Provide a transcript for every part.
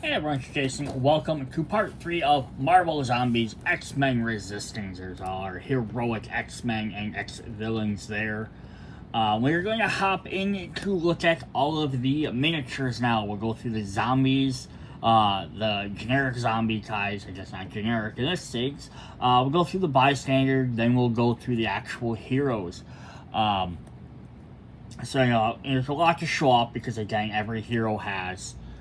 Hey everyone, it's Jason. Welcome to part 3 of Marvel Zombies X-Men Resistance. There's our heroic X-Men and X-Villains there. We're going to hop in to look at all of the miniatures now. We'll go through the zombies, the generic zombie guys, I guess not generic in this case. We'll go through the bystander, then we'll go through the actual heroes. So, there's a lot to show off because, again,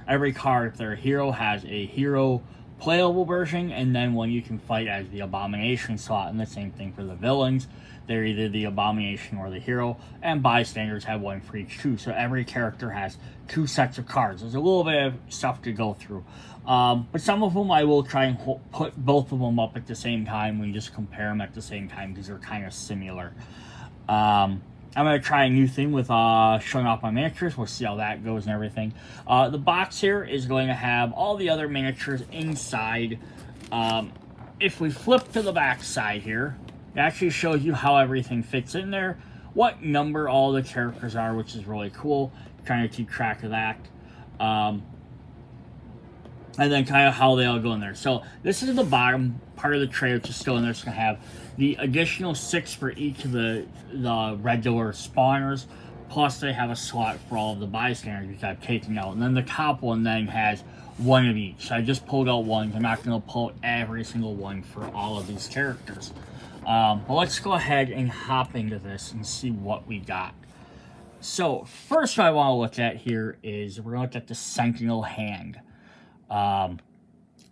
every card, if they're a hero, has a hero playable version, and then one you can fight as the Abomination slot, and the same thing for the villains. They're either the Abomination or the hero, and bystanders have one for each too. So every character has 2 sets of cards. There's a little bit of stuff to go through. But some of them I will try and put both of them up at the same time. We just compare them at the same time because they're kind of similar. I'm going to try a new thing with showing off my miniatures. We'll see how that goes and everything. The box here is going to have all the other miniatures inside. If we flip to the back side here, it actually shows you how everything fits in there, what number all the characters are, which is really cool. Trying to keep track of that. And then kind of how they all go in there. So this is the bottom part of the tray, which is still in there. It's going to have the additional 6 for each of the regular spawners. Plus they have a slot for all of the bystanders, which I've taken out. And then the top one then has one of each. So I just pulled out one. I'm not going to pull out every single one for all of these characters. But let's go ahead and hop into this and see what we got. So first what I want to look at here is we're going to look at the Sentinel Hand.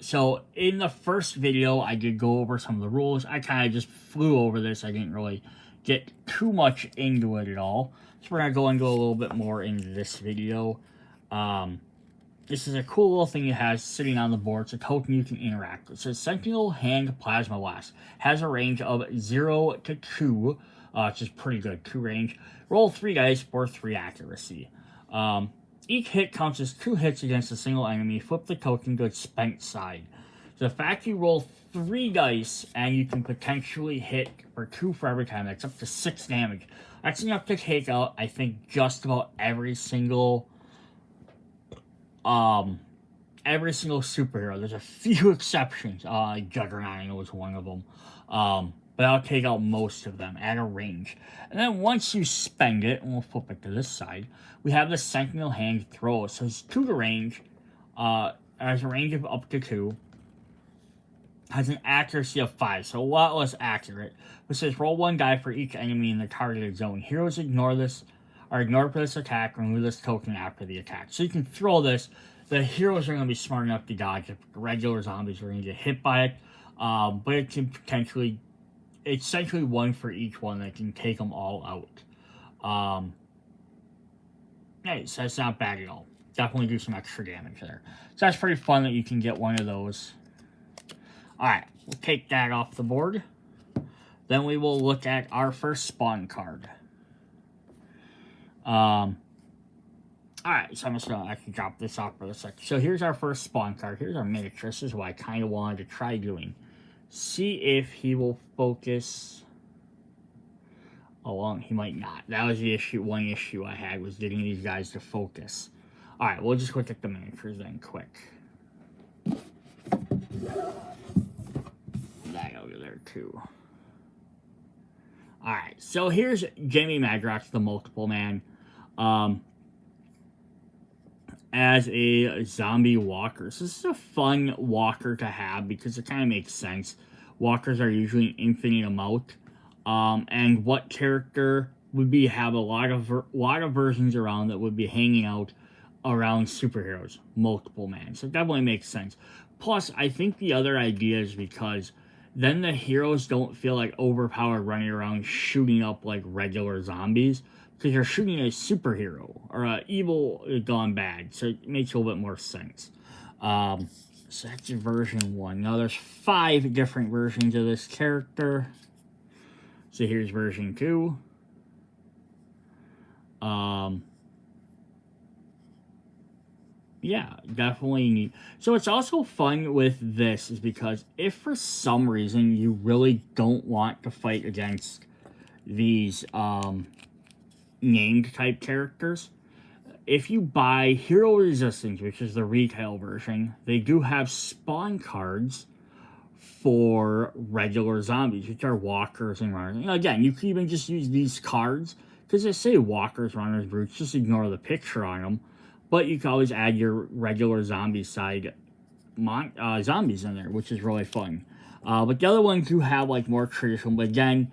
So in the first video, I did go over some of the rules. I kind of just flew over this. I didn't really get too much into it at all. So we're going to go into a little bit more in this video. This is a cool little thing it has sitting on the board. It's a token you can interact with. It says Sentinel Hand Plasma Blast. Has a range of 0 to 2, which is pretty good. 2 range. Roll 3 dice for 3 accuracy. Each hit counts as 2 hits against a single enemy. Flip the token to its spent side. So the fact you roll 3 dice and you can potentially hit for 2 for every time, that's up to 6 damage. That's enough to take out, I think, just about every single superhero. There's a few exceptions. Juggernaut, I know, is one of them. But I'll take out most of them at a range. And then once you spend it, and we'll flip it to this side, we have the Sentinel Hand Throw. So it's 2 to range, has a range of up to 2, has an accuracy of 5, so a lot less accurate. It says roll 1 die for each enemy in the targeted zone. Heroes ignore this, or ignore for this attack, remove this token after the attack. So you can throw this. The heroes are going to be smart enough to dodge it. Regular zombies are going to get hit by it, but it can potentially... It's essentially 1 for each one that can take them all out. Hey, so that's not bad at all. Definitely do some extra damage there. So that's pretty fun that you can get one of those. Alright, we'll take that off the board. Then we will look at our first spawn card. Alright, so I'm just going to actually drop this off for a second. So here's our first spawn card. Here's our miniature. This is what I kind of wanted to try doing. See if he will focus. Oh, well, he might not. That was the issue. One issue I had was getting these guys to focus. All right, we'll just look at the miniatures then quick. That over there too. All right, so here's Jamie Madrox, the Multiple Man, as a zombie walker. So this is a fun walker to have because it kind of makes sense. Walkers are usually an infinite amount. And what character would have a lot of versions around that would be hanging out around superheroes? Multiple Man. So it definitely makes sense. Plus, I think the other idea is because then the heroes don't feel like overpowered running around shooting up like regular zombies. Because you're shooting a superhero or an evil gone bad, so it makes a little bit more sense. So that's version 1. Now there's 5 different versions of this character. So here's version 2. Yeah, definitely neat. So it's also fun with this is because if for some reason you really don't want to fight against these named type characters, if you buy Hero Resistance, which is the retail version, they do have spawn cards for regular zombies, which are walkers and runners. And again, you can even just use these cards because they say walkers, runners, brutes. Just ignore the picture on them. But you can always add your regular zombie side zombies in there, which is really fun. But the other ones do have like more traditional. But again,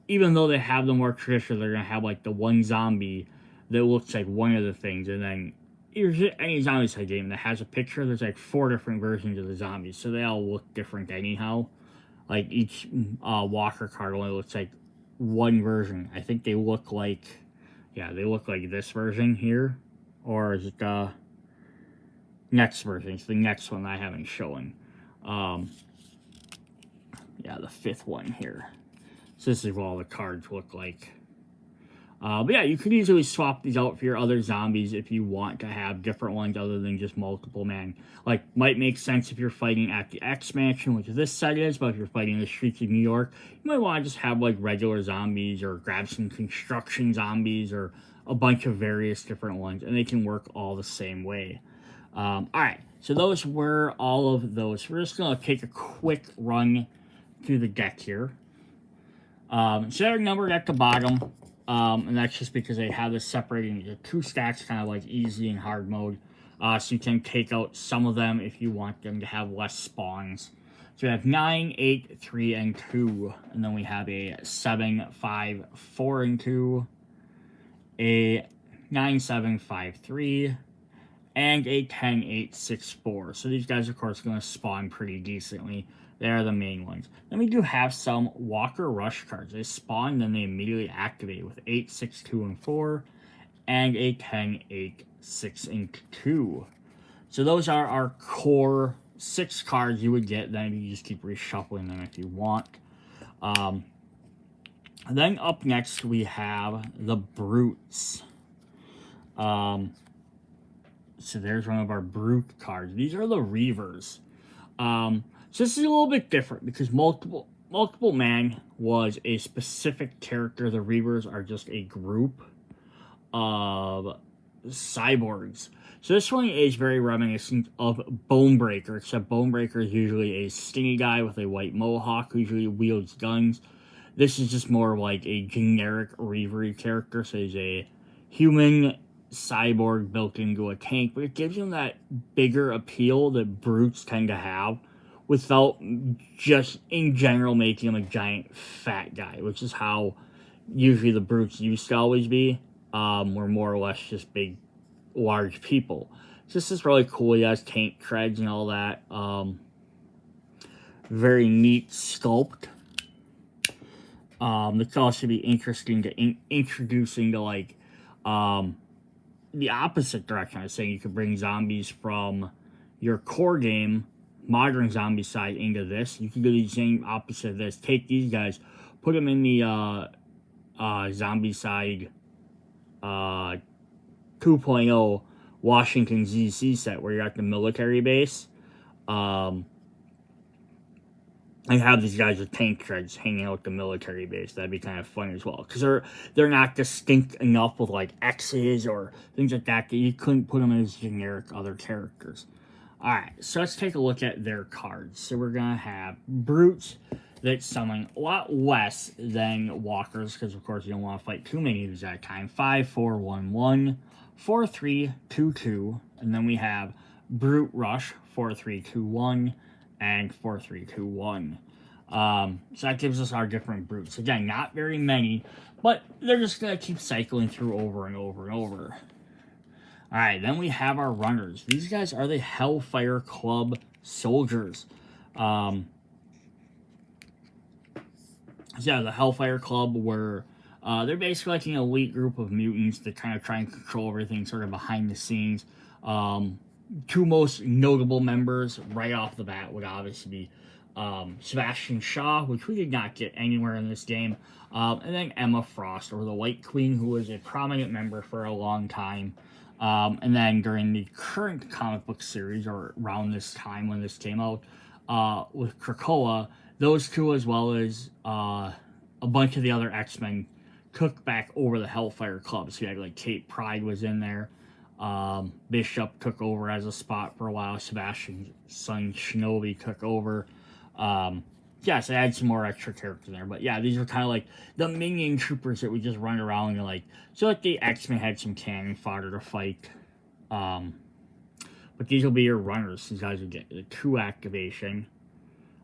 even though they have the more traditional, they're gonna have like the one zombie that looks like one of the things, and then any zombie side game that has a picture, there's like 4 different versions of the zombies, so they all look different anyhow. Like each walker card only looks like one version. I think they look like, yeah, they look like this version here, or is it the next version? It's the next one I haven't shown. Yeah, the 5th one here. So this is what all the cards look like. But yeah, you could easily swap these out for your other zombies if you want to have different ones other than just multiple man. Like, might make sense if you're fighting at the X Mansion, which this set is, but if you're fighting in the streets of New York, you might want to just have, like, regular zombies or grab some construction zombies or a bunch of various different ones, and they can work all the same way. Alright, so those were all of those. We're just going to take a quick run through the deck here. So they're numbered at the bottom. And that's just because they have this separating into 2 stacks, kind of like easy and hard mode. So you can take out some of them if you want them to have less spawns. So we have 9, 8, 3, and 2. And then we have a 7, 5, 4, and 2. A 9, 7, 5, 3. And a 10, 8, 6, 4. So these guys, of course, are going to spawn pretty decently. They are the main ones. Then we do have some Walker Rush cards. They spawn, then they immediately activate with 8, 6, 2, and 4, and a 10, 8, 6, and 2. So those are our core 6 cards you would get. Then you just keep reshuffling them if you want. Then up next we have the Brutes. So there's one of our Brute cards. These are the Reavers. So this is a little bit different because multiple man was a specific character. The Reavers are just a group of cyborgs. So this one is very reminiscent of Bonebreaker, except Bonebreaker is usually a skinny guy with a white mohawk who usually wields guns. This is just more like a generic Reavery character, so he's a human cyborg built into a tank, but it gives him that bigger appeal that Brutes tend to have, without just, in general, making him a giant fat guy, which is how usually the Brutes used to always be. We're more or less just big, large people. So this is really cool. He has tank treads and all that. Very neat sculpt. This could also be interesting to introduce into, like, the opposite direction. I was saying you could bring zombies from your core game, modern zombie side, into this. You can do the same opposite of this. Take these guys, put them in the zombie side 2.0 Washington ZC set where you're at the military base. And have these guys with tank treads hanging out at the military base. That'd be kind of fun as well. Because they're not distinct enough with like X's or things like that you couldn't put them as generic other characters. Alright, so let's take a look at their cards. So we're going to have Brutes that summon a lot less than Walkers, because of course you don't want to fight too many of these at a time. 5, 4, 1, 1, 4, 3, 2, 2, and then we have Brute Rush, 4, 3, 2, 1, and 4, 3, 2, 1. So that gives us our different Brutes. Again, not very many, but they're just going to keep cycling through over and over and over. Alright, then we have our runners. These guys are the Hellfire Club soldiers. So yeah, the Hellfire Club were, they're basically like an elite group of mutants that kind of try and control everything sort of behind the scenes. 2 most notable members right off the bat would obviously be Sebastian Shaw, which we did not get anywhere in this game, and then Emma Frost, or the White Queen, who was a prominent member for a long time. And then during the current comic book series, or around this time when this came out, with Krakoa, those 2 as well as a bunch of the other X-Men took back over the Hellfire Club. So you had like Kate Pryde was in there. Bishop took over as a spot for a while. Sebastian's son Shinobi took over. Yes, I had some more extra characters there, but yeah, these are kind of like the minion troopers that we just run around and like. So like the X-Men had some cannon fodder to fight. But these will be your runners. These guys will get the 2 activation.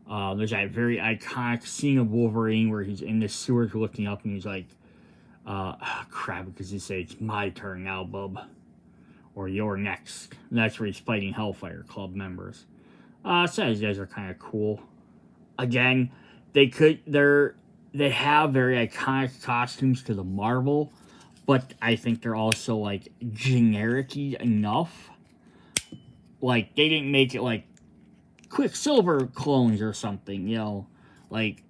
There's that very iconic scene of Wolverine where he's in the sewers looking up and he's like, crap, because he say it's my turn now, bub. Or you're next. And that's where he's fighting Hellfire Club members. So these guys are kind of cool. Again, they have very iconic costumes to the Marvel, but I think they're also like generic-y enough. Like they didn't make it like Quicksilver clones or something, you know, like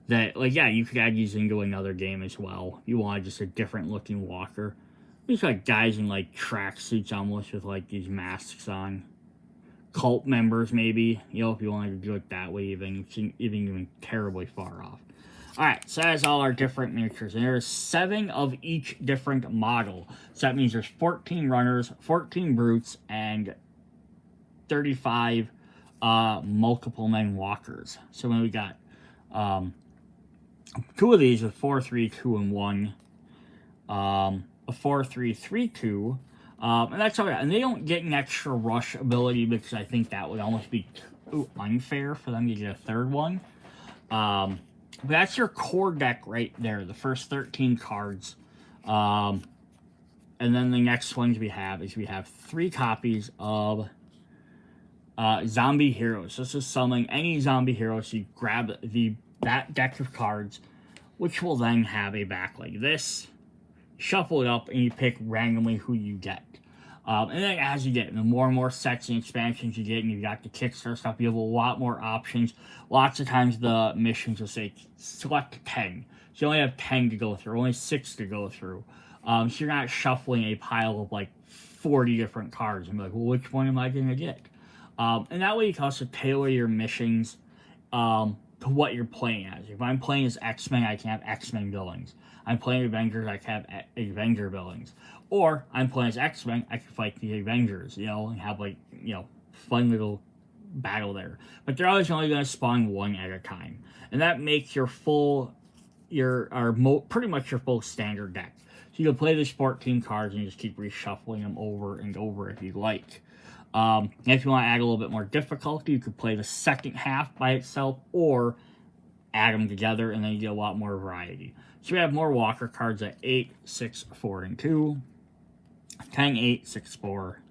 that. Like yeah, you could add these into another game as well. You want just a different looking walker. These like guys in like tracksuits almost with like these masks on. Cult members, maybe, you know, if you wanted to do it that way, even terribly far off. Alright, so that's all our different miniatures. And there's 7 of each different model. So that means there's 14 runners, 14 brutes, and 35 multiple men walkers. So when we got 2 of these with 4, 3, 2, and 1. A 4, 3, 3, 2. And that's all right. And they don't get an extra rush ability because I think that would almost be too unfair for them to get a 3rd one. But that's your core deck right there. The first 13 cards. And then the next ones we have 3 copies of zombie heroes. This is summoning any zombie hero. So you grab that deck of cards, which will then have a back like this. Shuffle it up and you pick randomly who you get. And then as you get, the more and more sets and expansions you get, and you got the Kickstarter stuff, you have a lot more options. Lots of times the missions will say select 10. So you only have 10 to go through, only 6 to go through. So you're not shuffling a pile of like 40 different cards and be like, well, which one am I going to get? And that way you can also tailor your missions to what you're playing as. If I'm playing as X-Men, I can have X-Men villains. I'm playing Avengers, I can have Avenger villains. Or I'm playing as X-Men, I can fight the Avengers, you know, and have like, you know, fun little battle there. But they're always only going to spawn 1 at a time. And that makes your pretty much your full standard deck. So you can play these 14 cards and you just keep reshuffling them over and over if you like. And if you want to add a little bit more difficulty, you could play the second half by itself or add them together and then you get a lot more variety. So we have more walker cards at 8, 6, 4, and 2, 10, 8, 6, 4,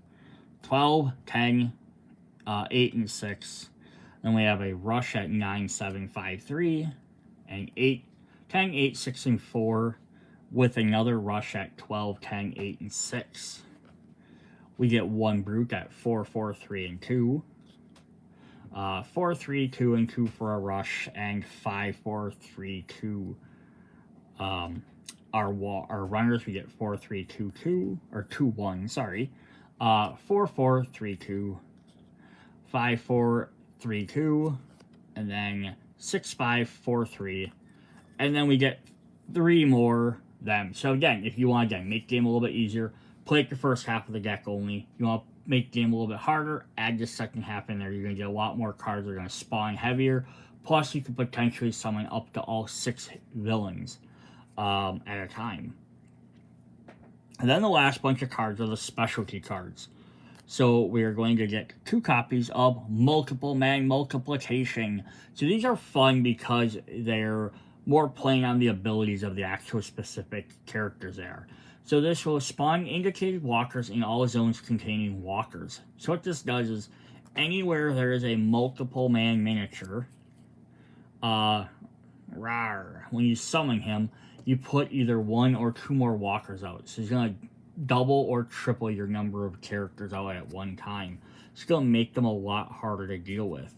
12, 10, 8, and 6. Then we have a rush at 9, 7, 5, 3, and 8, 10, 8, 6, and 4, with another rush at 12, 10, 8, and 6. We get 1 brute at 4, 4, 3, and 2. 4, 3, 2, and 2 for a rush, and 5, 4, 3, 2. Our runners, we get 4, 3, 2, 2, or 2, 1, sorry. 4, 4, 3, 2, 5, 4, 3, 2, and then 6, 5, 4, 3, and then we get 3 more them. So again, if you want to make the game a little bit easier, play the first half of the deck only. You want to make the game a little bit harder, add the second half in there. You're going to get a lot more cards. They're going to spawn heavier. Plus, you could potentially summon up to all 6 villains at a time. And then the last bunch of cards are the specialty cards. So we are going to get 2 copies of Multiple Man Multiplication. So these are fun because they're more playing on the abilities of the actual specific characters there. So this will spawn indicated walkers in all zones containing walkers. So what this does is, anywhere there is a multiple man miniature, when you summon him, you put either 1 or 2 more walkers out. So he's going to double or triple your number of characters out at one time. It's going to make them a lot harder to deal with.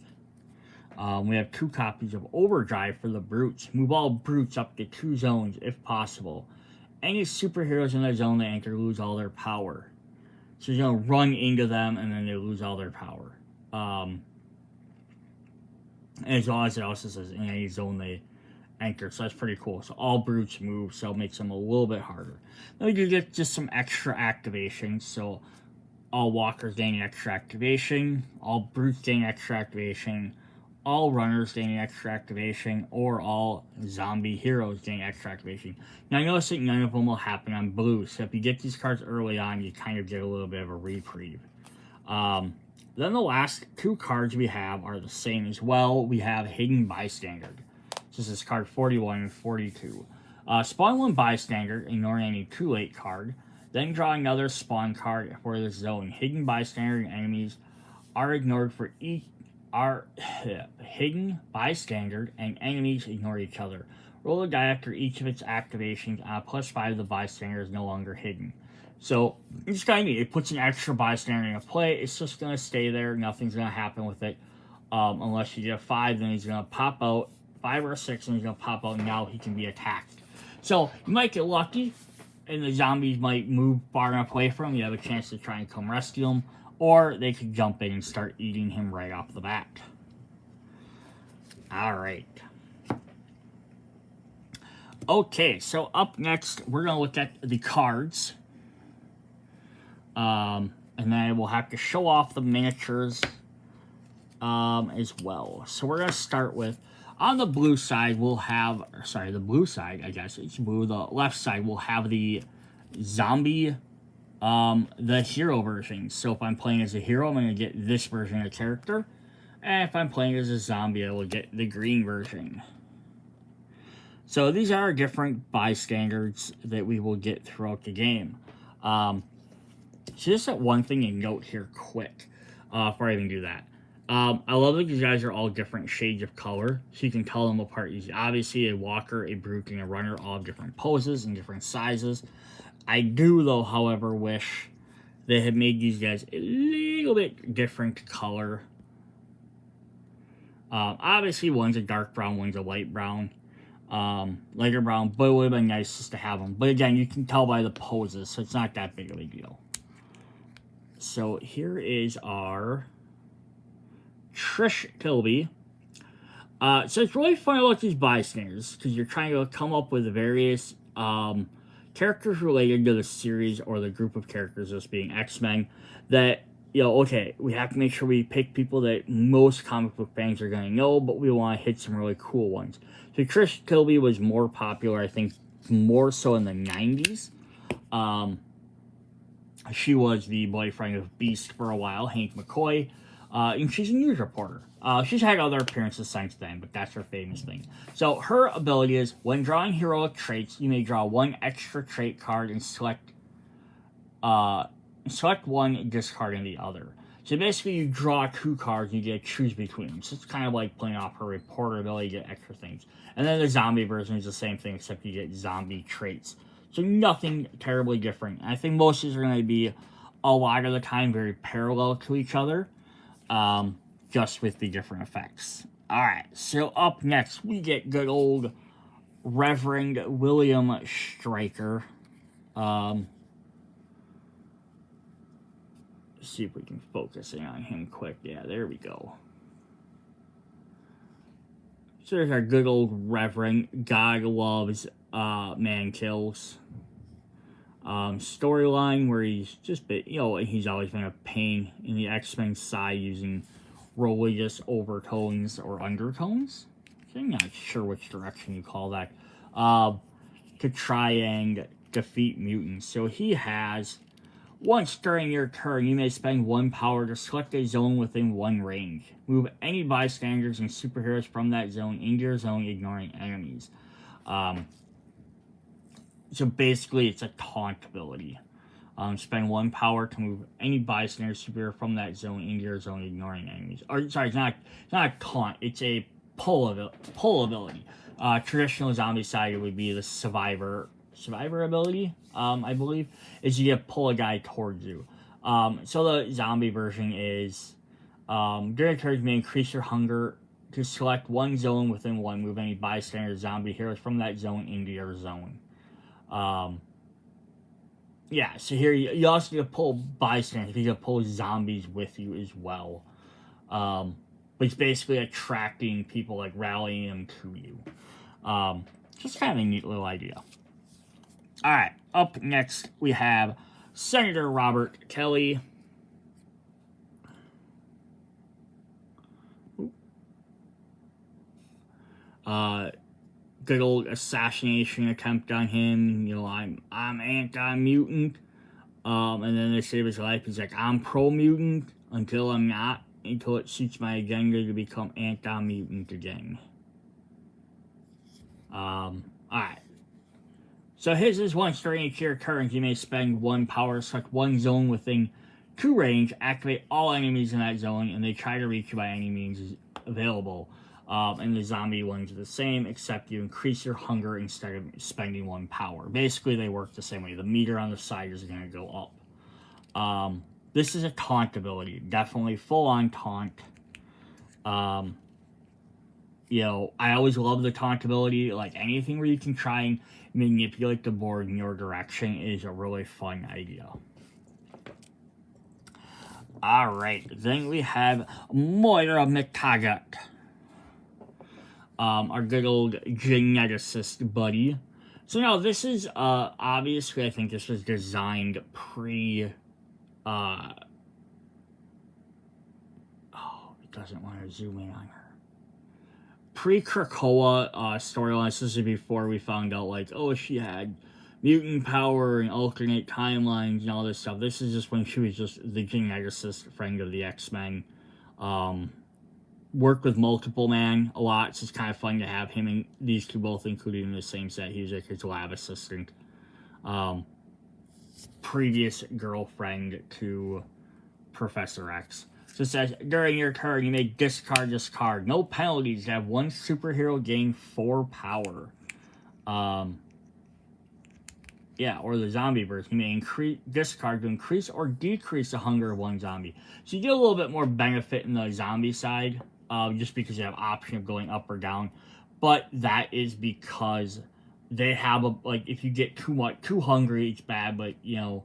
We have 2 copies of Overdrive for the brutes. Move all brutes up to 2 zones if possible. Any superheroes in that zone they enter lose all their power. So you're going to run into them and then they lose all their power. As well as it also says in any zone they anchor, so that's pretty cool. So all brutes move, so it makes them a little bit harder. Then we do get just some extra activations, so all walkers gain extra activation, all brutes gain extra activation, all runners gain extra activation, or all zombie heroes gain extra activation. Now I notice that none of them will happen on blue, so if you get these cards early on, you kind of get a little bit of a reprieve. Then the last two cards we have are the same as well. We have Hidden Bystander. This is card 41 and 42. Spawn one Bystander, ignoring any too late card. Then draw another spawn card for this zone. Hidden Bystander and enemies are ignored for each. Hidden Bystander and enemies ignore each other. Roll a die after each of its activations. +5, the bystander is no longer hidden. So it's kind of neat. It puts an extra bystander into play. It's just going to stay there. Nothing's going to happen with it. Unless you get a 5, then he's going to pop out. 5 or 6, and he's going to pop out, and now he can be attacked. So you might get lucky, and the zombies might move far enough away from him. You have a chance to try and come rescue him. Or they could jump in and start eating him right off the bat. Alright. Okay, so up next, we're going to look at the cards. And then we'll have to show off the miniatures as well. So we're going to start with, on the blue side, we'll have, sorry, the blue side, I guess it's blue. The left side, we'll have the zombie, the hero version. So if I'm playing as a hero, I'm going to get this version of character. And if I'm playing as a zombie, I will get the green version. So these are different bystanders that we will get throughout the game. So just that one thing to note here quick, before I even do that. I love that these guys are all different shades of color, so you can tell them apart easily. Obviously, a walker, a brute, and a runner all have different poses and different sizes. I do, though, however, wish they had made these guys a little bit different color. Obviously, one's a dark brown, one's a light brown, lighter brown, but it would have been nice just to have them. But again, you can tell by the poses, so it's not that big of a deal. So here is our Trish Kilby. So it's really fun about these bystanders, because you're trying to come up with various characters related to the series or the group of characters, this being X-Men, that, you know, okay, we have to make sure we pick people that most comic book fans are going to know, but we want to hit some really cool ones. So Trish Kilby was more popular, I think, more so in the 90s. She was the boyfriend of Beast for a while, Hank McCoy, and she's a news reporter. She's had other appearances since then, but that's her famous thing. So her ability is, when drawing heroic traits, you may draw one extra trait card and select one, discarding the other. So basically, you draw 2 cards, and you get to choose between them. So it's kind of like playing off her reporter ability, you get extra things. And then the zombie version is the same thing, except you get zombie traits. So nothing terribly different. I think most of these are going to be, a lot of the time, very parallel to each other. Just with the different effects. Alright, so up next, we get good old Reverend William Stryker. Let's see if we can focus in on him quick. Yeah, there we go. So there's our good old Reverend. God loves man kills. Storyline where he's just been, you know, he's always been a pain in the X-Men side using religious overtones or undertones. I'm not sure which direction you call that. To try and defeat mutants. So he has, once during your turn, you may spend 1 power to select a zone within 1 range. Move any bystanders and superheroes from that zone into your zone, ignoring enemies. So basically, it's a taunt ability. Spend 1 power to move any bystander superhero from that zone into your zone, ignoring enemies. Or sorry, it's not a taunt. It's a pull ability. Traditional zombie side, it would be the survivor ability. I believe is you pull a guy towards you. So the zombie version is during turns may increase your hunger to select 1 zone within 1. Move any bystander zombie heroes from that zone into your zone. Yeah, so here you also get to pull bystanders. You get to pull zombies with you as well. But it's basically attracting people, like rallying them to you. Just kind of a neat little idea. Alright, up next we have Senator Robert Kelly. Good old assassination attempt on him. You know, I'm anti-mutant. And then to save his life, he's like, I'm pro-mutant until I'm not, until it suits my agenda to become anti-mutant again. Alright. So his is once during each your turn, you may spend 1 power, select 1 zone within 2 range, activate all enemies in that zone, and they try to reach you by any means available. And the zombie ones are the same, except you increase your hunger instead of spending 1 power. Basically, they work the same way. The meter on the side is going to go up. This is a taunt ability. Definitely full-on taunt. You know, I always love the taunt ability. Like, anything where you can try and manipulate the board in your direction is a really fun idea. Alright, then we have Moira McTaggart. Our good old geneticist buddy. So now this is, obviously I think this was designed it doesn't want to zoom in on her. Pre-Krakoa storyline. This is before we found out, like, oh, she had mutant power and alternate timelines and all this stuff. This is just when she was just the geneticist friend of the X-Men. Worked with Multiple Man a lot. So it's kind of fun to have him and these two both included in the same set. He was like his lab assistant. Previous girlfriend to Professor X. So it says, during your turn, you may discard this card. No penalties. You have 1 superhero gain 4 power. Yeah, or the zombie burst. You may discard to increase or decrease the hunger of 1 zombie. So you get a little bit more benefit in the zombie side, just because you have option of going up or down. But that is because they have if you get too hungry, it's bad. But you know,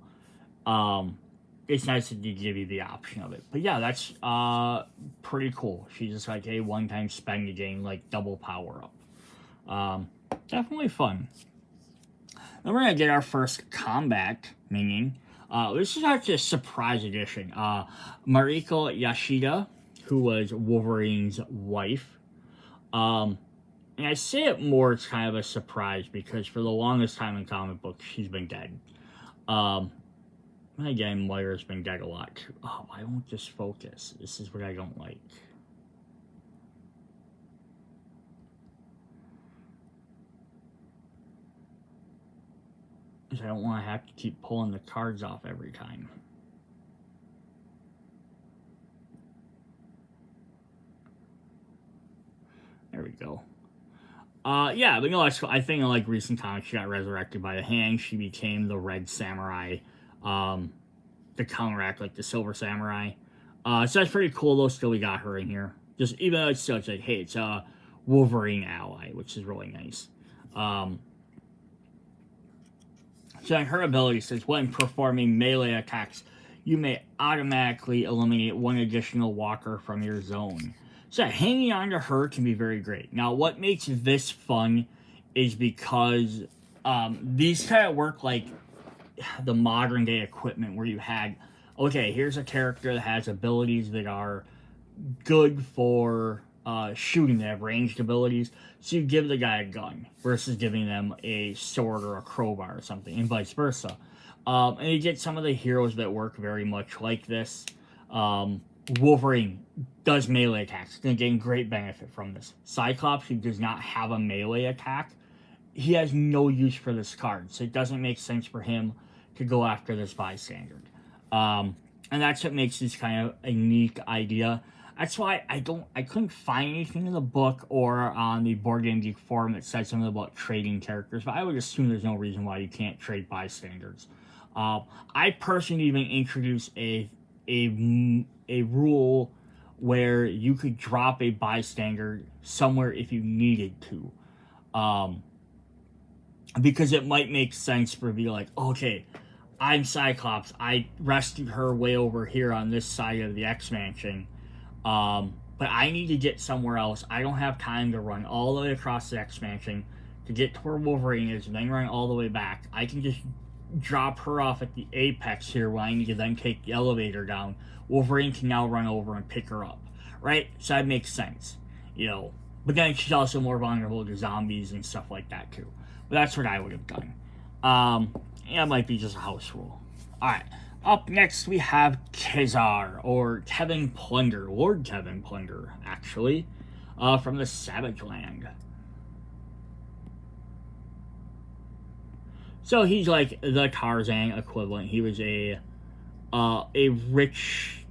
it's nice that they give you the option of it. But yeah, that's pretty cool. She's just like a one-time spend to gain like double power up. Definitely fun. Then we're gonna get our first combat minion. This is actually a surprise edition. Mariko Yashida, who was Wolverine's wife. And I say it more, it's kind of a surprise because for the longest time in comic books, she's been dead. Again, Moira's been dead a lot too. Oh, I won't just focus. This is what I don't like. Because I don't want to have to keep pulling the cards off every time. There we go. Yeah, but no, I think in like recent comics, she got resurrected by the Hand. She became the Red Samurai, to counteract like the Silver Samurai. So that's pretty cool though. Still, we got her in here. Just even though it's still like, hey, it's a Wolverine ally, which is really nice. So her ability says, when performing melee attacks, you may automatically eliminate 1 additional walker from your zone. So hanging on to her can be very great. Now, what makes this fun is because these kind of work like the modern day equipment where you had, okay, here's a character that has abilities that are good for shooting. They have ranged abilities. So you give the guy a gun versus giving them a sword or a crowbar or something, and vice versa. And you get some of the heroes that work very much like this. Wolverine does melee attacks. He's going to gain great benefit from this. Cyclops, who does not have a melee attack, he has no use for this card. So it doesn't make sense for him to go after this bystander. And that's what makes this kind of a unique idea. That's why I couldn't find anything in the book or on the Board Game Geek forum that said something about trading characters, but I would assume there's no reason why you can't trade bystanders. I personally even introduced a rule where you could drop a bystander somewhere if you needed to. Because it might make sense for me, like, okay, I'm Cyclops. I rescued her way over here on this side of the X-Mansion. But but I need to get somewhere else. I don't have time to run all the way across the expansion to get to where Wolverine is and then run all the way back. I can just drop her off at the apex here where I need to then take the elevator down. Wolverine can now run over and pick her up, right? So that makes sense, you know. But then she's also more vulnerable to zombies and stuff like that too. But that's what I would have done. It might be just a house rule. Alright, up next we have Kizar, or Kevin Plunder, Lord Kevin Plunder, actually, from the Savage Land. So he's like the Tarzan equivalent. He was a rich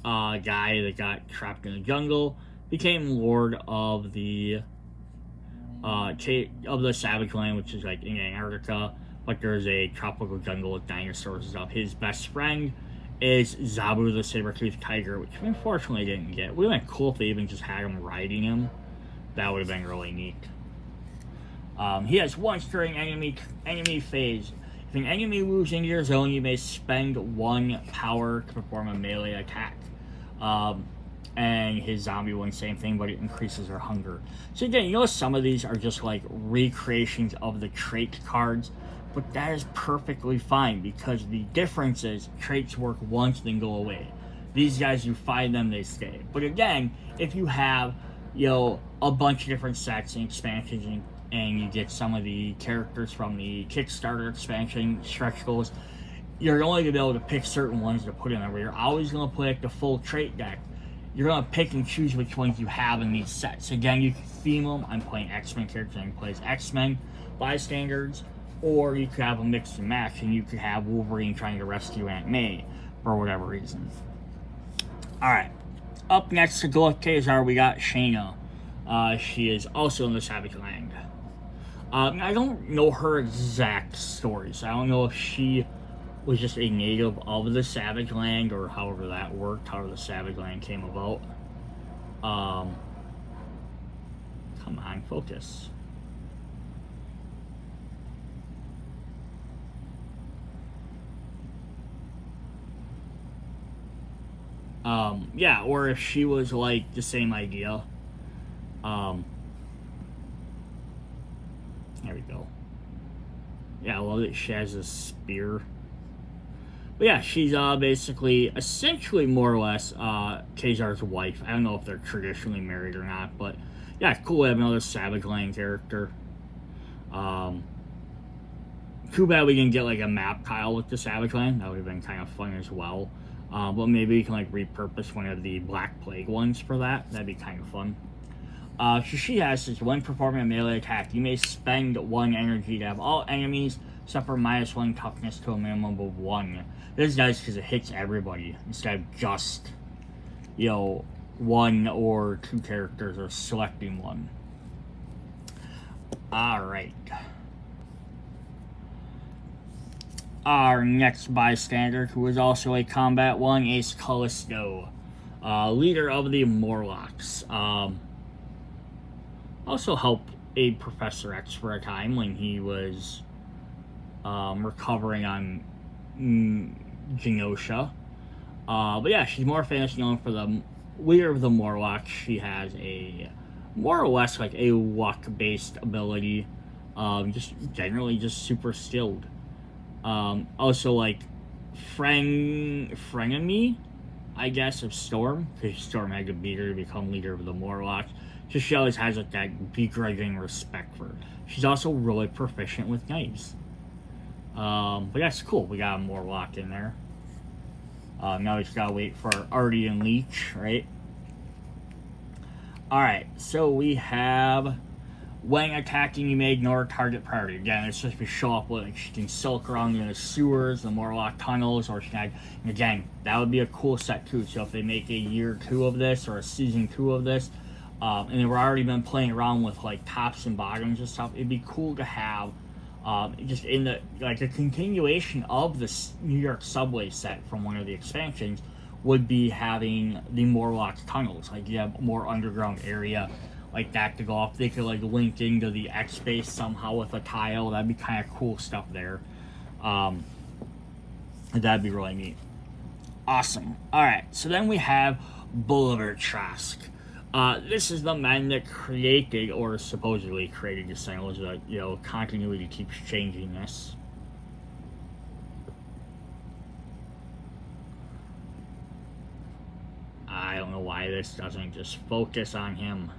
guy that got trapped in the jungle, became lord of the Savage Land, which is like in Antarctica, but there's a tropical jungle with dinosaurs and stuff. His best friend is Zabu the saber-toothed tiger, which we unfortunately didn't get. It would have been cool if they even just had him riding him. That would have been really neat. He has once during enemy phase. If an enemy moves into your zone, you may spend 1 power to perform a melee attack. And his zombie one, same thing, but it increases their hunger. So again, you know, some of these are just like recreations of the trait cards, but that is perfectly fine because the difference is traits work once, then go away. These guys, you find them, they stay. But again, if you have, you know, a bunch of different sets and expansions and you get some of the characters from the Kickstarter expansion stretch goals, you're only going to be able to pick certain ones to put in there. Where you're always going to pick the full trait deck. You're going to pick and choose which ones you have in these sets. Again, you can theme them. I'm playing X-Men characters, and plays X-Men, bystanders, or you could have a mix and match, and you could have Wolverine trying to rescue Aunt May for whatever reason. Alright, up next to Kazar, we got Shayna. She is also in the Savage Land. I don't know her exact story, so I don't know if she was just a native of the Savage Land, or however that worked, however the Savage Land came about. Come on, focus. Yeah, or if she was like the same idea. There we go. Yeah, I love that she has a spear. But yeah, she's basically, essentially, more or less, Kazar's wife. I don't know if they're traditionally married or not, but yeah, cool to have another Savage Land character. Too bad we didn't get like a map tile with the Savage Land. That would have been kind of fun as well. But maybe we can like repurpose one of the Black Plague ones for that. That'd be kind of fun. So she has is when performing a melee attack, you may spend 1 energy to have all enemies suffer -1 toughness to a minimum of 1. This is nice because it hits everybody instead of just, you know, 1 or 2 characters or selecting one. Alright. Our next bystander, who is also a combat one, is Callisto, leader of the Morlocks. Also helped aid Professor X for a time when he was recovering on Genosha. But yeah, she's more famous known for the leader of the Morlocks. She has a more or less like a luck-based ability, just generally just super skilled. Also like frenemy, I guess, of Storm, because Storm had to beat her to become leader of the Morlocks. So she always has like that begrudging respect for her. She's also really proficient with knives. But that's cool. We got a Morlock in there. Now we just gotta wait for our Artie and Leech, right? Alright, so we have when attacking, you may ignore target priority. Again, it's just to show up like she can silk around in the sewers, the Morlock tunnels, or she can, and again, that would be a cool set too. So if they make a year 2 of this or a season 2 of this, and they've already been playing around with like tops and bottoms and stuff, it'd be cool to have just in the like a continuation of the New York subway set from one of the expansions would be having the Morlock tunnels. Like you have more underground area like that to go off. They could like link into the X base somehow with a tile. That'd be kind of cool stuff there. That'd be really neat. Awesome. All right, so then we have Boulevard Trask. This is the men that created, or supposedly created, the Sentinels. Continuity keeps changing this. I don't know why this doesn't just focus on him.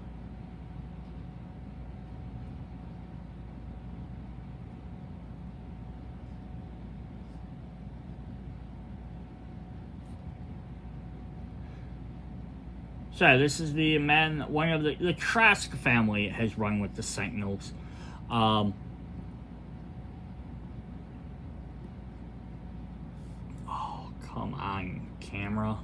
So this is the men, one of the Trask family has run with the Sentinels. Oh, come on, camera.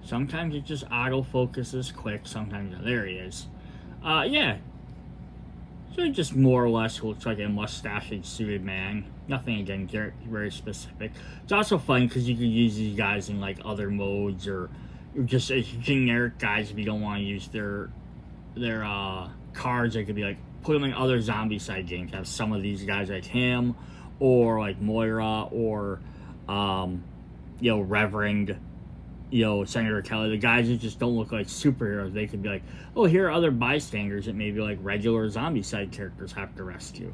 Sometimes it just auto-focuses quick, sometimes, there he is. Yeah. So it just more or less looks like a mustached suited man. Nothing, again, very specific. It's also fun because you can use these guys in, like, other modes, or just as generic guys if you don't want to use their cards. They could be, like, put them in other zombie side games. Have some of these guys like him, or, like, Moira, or, Reverend, Senator Kelly, the guys that just don't look like superheroes. They could be like, oh, here are other bystanders that maybe like regular zombie side characters have to rescue.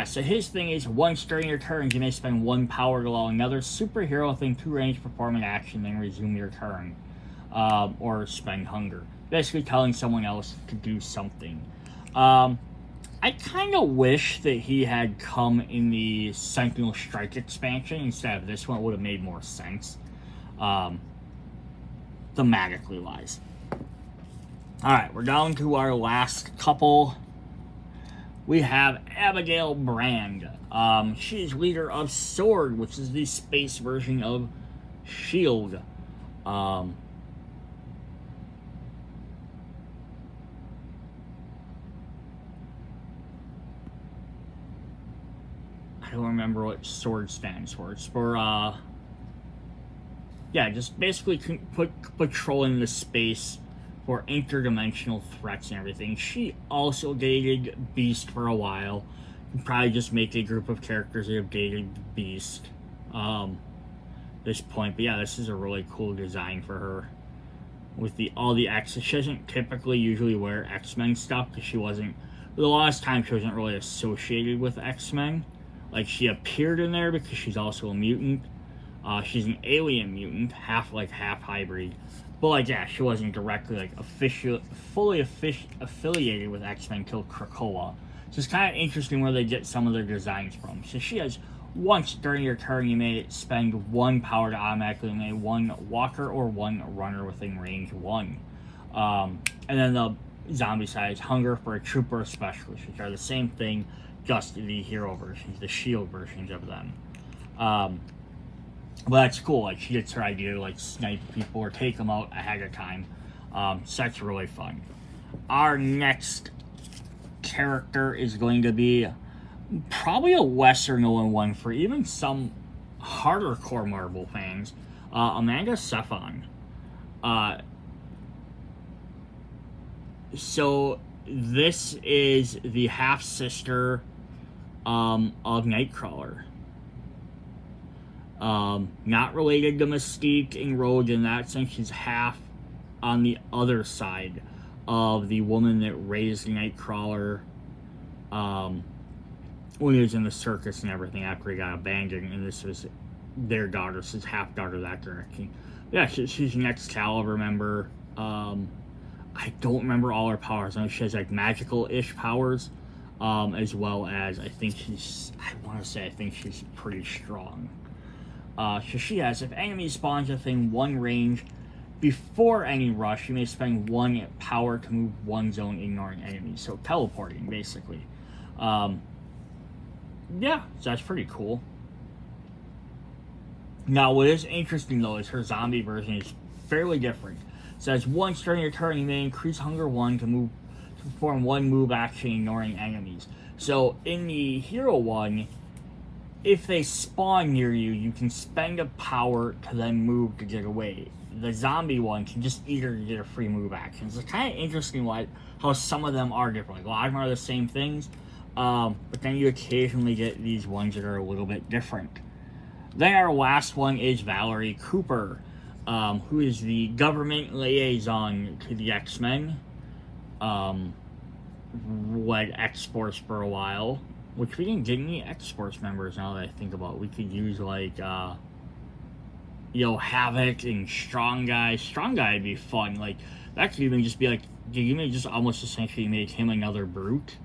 So his thing is, once during your turn, you may spend 1 power to allow another superhero within 2 range perform an action, then resume your turn. Or spend hunger. Basically telling someone else to do something. I kind of wish that he had come in the Sentinel Strike expansion instead of this one. It would have made more sense. Thematically wise. Alright, we're down to our last couple. We have Abigail Brand. She's leader of SWORD, which is the space version of SHIELD. I don't remember what SWORD stands for. It's for, just basically patrolling the space for interdimensional threats and everything. She also dated Beast for a while. You can probably just make a group of characters that have dated Beast. This point, but yeah, this is a really cool design for her. With all the X, she doesn't typically usually wear X-Men stuff because she wasn't. The last time she wasn't really associated with X-Men. Like, she appeared in there because she's also a mutant. She's an alien mutant, half hybrid. But she wasn't directly fully affiliated with X-Men until Krakoa. So it's kind of interesting where they get some of their designs from. So she has, once during your turn, you may spend 1 power to automatically make 1 walker or 1 runner within range 1. And then the zombie side is hunger for a trooper or specialist, which are the same thing, just the hero versions, the shield versions of them. But that's cool. She gets her idea to snipe people or take them out ahead of time. So that's really fun. Our next character is going to be probably a lesser known one for even some harder core Marvel fans. Amanda Seyfried. So this is the half sister of Nightcrawler. Not related to Mystique and Rogue in that sense. She's half on the other side of the woman that raised Nightcrawler when he was in the circus and everything after he got abandoned, and this was their daughter, so it's half daughter that direction. Yeah, she's an Excalibur member. I don't remember all her powers. I know she has magical-ish powers, as well as I think she's pretty strong. So she has, if enemy spawns within 1 range before any rush, you may spend 1 power to move 1 zone, ignoring enemies. So teleporting, basically. So that's pretty cool. Now, what is interesting, though, is her zombie version is fairly different. It says, once during your turn, you may increase hunger 1 to perform 1 move action, ignoring enemies. So, in the hero one, if they spawn near you, you can spend a power to then move to get away. The zombie one can just either get a free move action. So it's kind of interesting how some of them are different. A lot of them are the same things, but then you occasionally get these ones that are a little bit different. Then our last one is Valerie Cooper, who is the government liaison to the X-Men. Led X-Force for a while, which we didn't get any X-Force members now that I think about it. We could use, like, Havoc and Strong Guy. Strong Guy would be fun. Like, that could even just be, like, you may just almost essentially make him another Brute.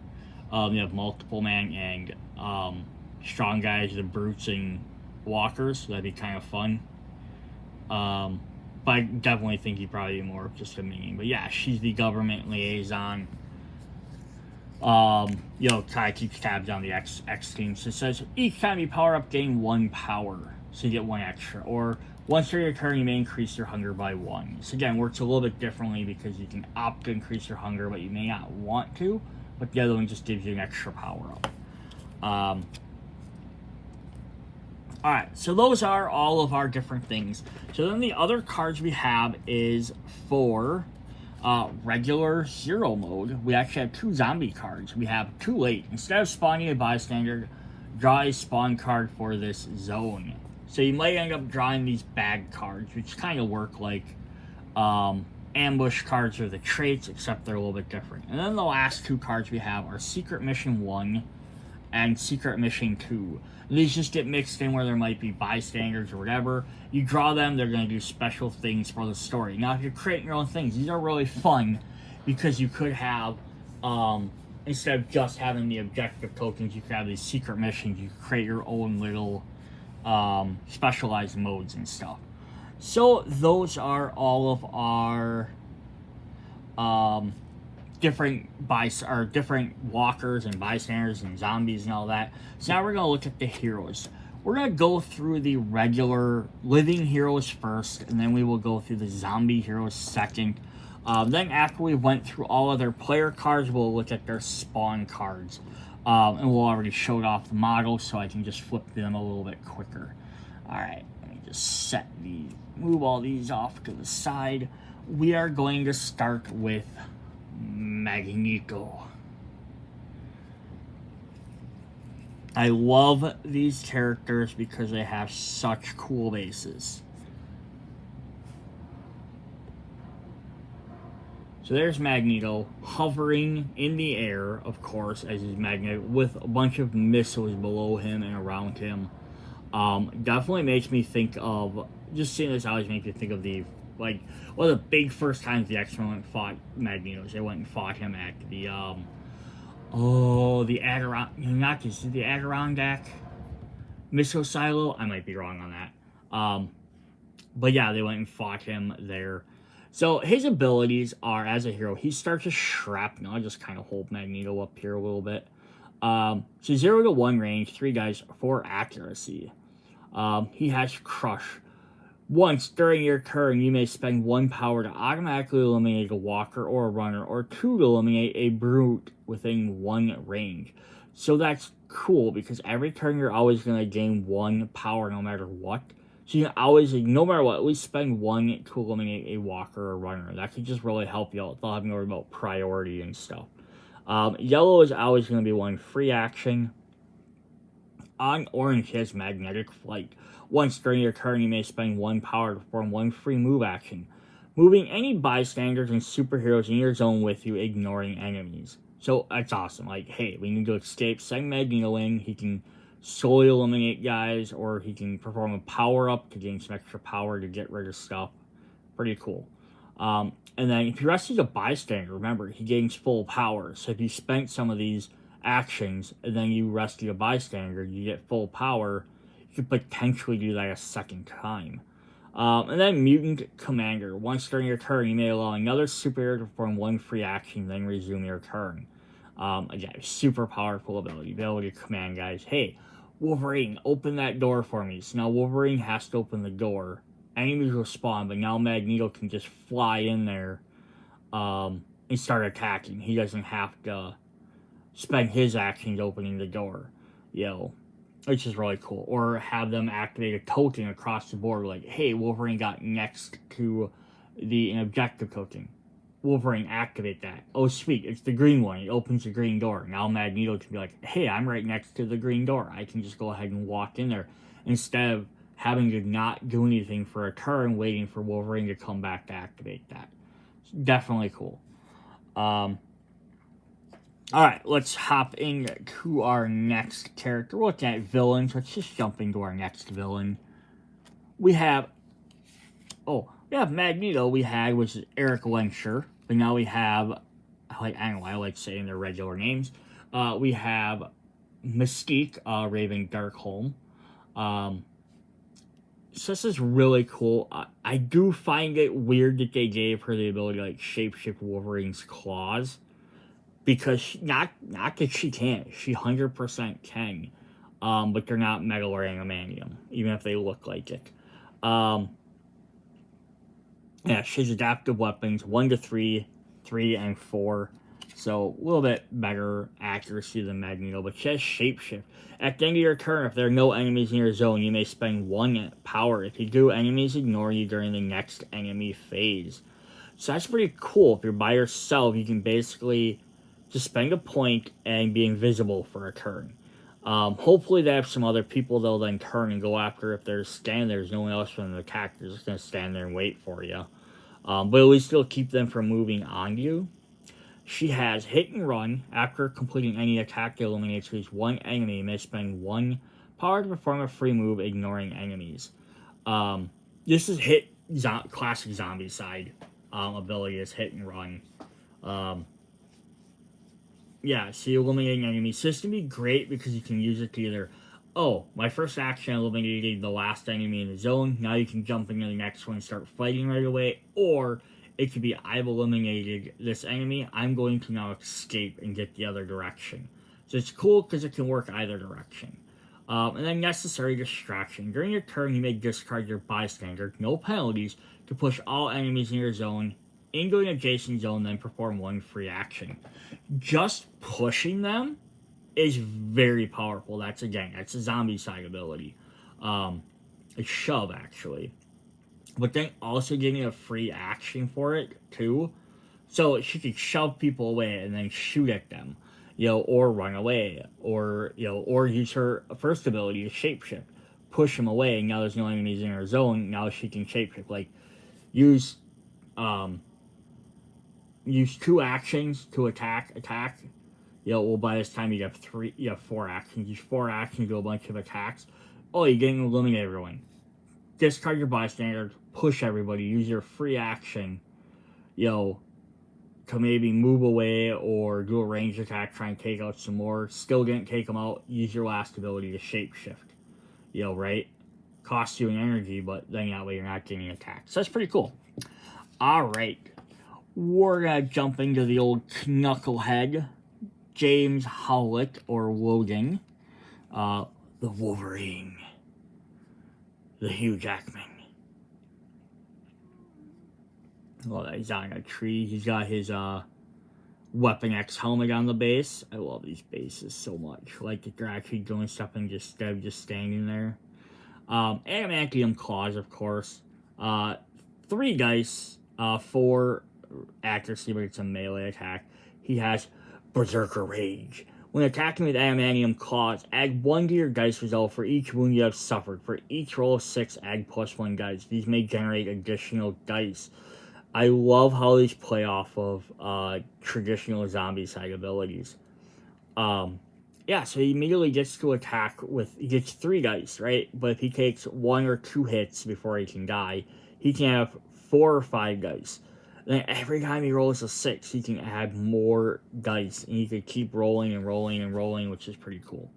You have Multiple Man and, Strong Guys, the Brutes and Walkers, so that'd be kind of fun. But I definitely think he'd probably be more of just a minion. But yeah, she's the government liaison. Kind of keeps tabs on the X team. So it says, each time you power up, gain 1 power. So you get 1 extra. Or, once during your turn, you may increase your hunger by 1. So again, works a little bit differently because you can opt to increase your hunger, but you may not want to. But the other one just gives you an extra power up. Alright, so those are all of our different things. So then the other cards we have is for regular hero mode. We actually have 2 zombie cards. We have Too Late. Instead of spawning a bystander, draw a spawn card for this zone. So you might end up drawing these bag cards, which kind of work like ambush cards or the traits, except they're a little bit different. And then the last 2 cards we have are Secret Mission 1 and Secret Mission 2. These just get mixed in where there might be bystanders or whatever. You draw them, they're going to do special things for the story. Now, if you're creating your own things, these are really fun because you could have, instead of just having the objective tokens, you could have these secret missions. You could create your own little specialized modes and stuff. So, those are all of our different walkers and bystanders and zombies and all that. So now we're going to look at the heroes. We're going to go through the regular living heroes first, and then we will go through the zombie heroes second. Then after we went through all of their player cards, we'll look at their spawn cards. And we'll already showed off the models, so I can just flip them a little bit quicker. Alright, let me just move all these off to the side. We are going to start with Magneto. I love these characters because they have such cool bases. So there's Magneto hovering in the air, of course, as he's Magneto, with a bunch of missiles below him and around him. Definitely makes me think of, just seeing this always makes me think of the, like, one of the big first times the X-Men went and fought Magneto. They went and fought him at the, the Adirondack missile silo. I might be wrong on that. But yeah, they went and fought him there. So his abilities are, as a hero, he starts with shrapnel. I'll just kind of hold Magneto up here a little bit. So 0 to 1 range, 3 guys, 4 accuracy. He has Crush. Once during your turn, you may spend 1 power to automatically eliminate a walker or a runner, or 2 to eliminate a brute within 1 range. So that's cool, because every turn you're always going to gain 1 power no matter what. So you can always, no matter what, at least spend 1 to eliminate a walker or runner. That could just really help you out without having to worry about priority and stuff. Yellow is always going to be 1 free action. On orange, he has Magnetic Flight. Once during your turn, you may spend 1 power to perform 1 free move action, moving any bystanders and superheroes in your zone with you, ignoring enemies. So that's awesome. Like, hey, we need to escape, send Magneto in. He can solely eliminate guys, or he can perform a power-up to gain some extra power to get rid of stuff. Pretty cool. And then if he rescues a bystander, remember, he gains full power. So if you spent some of these actions, and then you rescue a bystander, you get full power. You could potentially do that a second time. And then Mutant Commander. Once during your turn, you may allow another superhero to perform 1 free action, then resume your turn. Again, super powerful ability. The ability to command guys, hey, Wolverine, open that door for me. So now Wolverine has to open the door. Enemies will spawn, but now Magneto can just fly in there and start attacking. He doesn't have to spend his actions opening the door. Which is really cool. Or have them activate a token across the board, like, hey, Wolverine got next to an objective token. Wolverine, activate that. Oh, sweet, it's the green one. It opens the green door. Now Magneto can be like, hey, I'm right next to the green door. I can just go ahead and walk in there instead of having to not do anything for a turn, waiting for Wolverine to come back to activate that. It's definitely cool. Alright, let's hop into our next character. We're looking at villains. Let's just jump into our next villain. We have Magneto, which is Eric Lenscher. But now we have, I don't know, I like saying their regular names. We have Mystique, Raven Darkholm. So this is really cool. I do find it weird that they gave her the ability to, like, shapeshift Wolverine's claws. Because, not that she can't. She 100% can. But they're not metal or adamantium, even if they look like it. Yeah, she has adaptive weapons, 1 to 3, 3 and 4. So, a little bit better accuracy than Magneto, but she has shapeshift. At the end of your turn, if there are no enemies in your zone, you may spend 1 power. If you do, enemies ignore you during the next enemy phase. So that's pretty cool. If you're by yourself, you can basically just spend a point and be invisible for a turn. Hopefully they have some other people they'll then turn and go after. If they're standing there, there's no one else from the attack. They're just going to stand there and wait for you. But at least it'll keep them from moving on you. She has hit and run. After completing any attack that eliminates at least 1 enemy, you may spend 1 power to perform a free move, ignoring enemies. This is classic zombie side ability is hit and run. Yeah, so eliminating enemies. So this can be great because you can use it to either, my first action eliminated the last enemy in the zone. Now you can jump into the next one and start fighting right away. Or it could be, I've eliminated this enemy. I'm going to now escape and get the other direction. So it's cool because it can work either direction. And then necessary distraction. During your turn, you may discard your bystander, no penalties, to push all enemies in your zone into an adjacent zone, then perform 1 free action. Just pushing them is very powerful. That's a zombie side ability. It's shove, actually. But then also giving a free action for it, too. So she could shove people away and then shoot at them, or run away, or use her first ability to shapeshift. Push them away, and now there's no enemies in her zone. Now she can shapeshift. Like, use 2 actions to attack. By this time you have 4 actions. Use 4 actions, do a bunch of attacks. Oh, you're getting to eliminate everyone. Discard your bystander, push everybody, use your free action, to maybe move away or do a ranged attack, try and take out some more. Still didn't take them out, use your last ability to shapeshift. Right? Costs you an energy, but then that way you're not getting attacked. So that's pretty cool. Alright. We're going to jump into the old knucklehead, James Howlett, or Logan, the Wolverine, the Hugh Jackman. Well, he's on a tree. He's got his Weapon X helmet on the base. I love these bases so much. Like, if they're actually doing something instead of just standing there. Adamantium claws, of course. 3 dice, 4 accuracy, but it's a melee attack. He has Berserker Rage. When attacking with adamantium claws, add 1 to your dice result for each wound you have suffered. For each roll of 6, add +1 dice. These may generate additional dice. I love how these play off of traditional zombie side abilities. So he immediately gets to attack he gets 3 dice, right? But if he takes 1 or 2 hits before he can die, he can have 4 or 5 dice. Then every time he rolls a 6, he can add more dice, and he could keep rolling and rolling and rolling, which is pretty cool.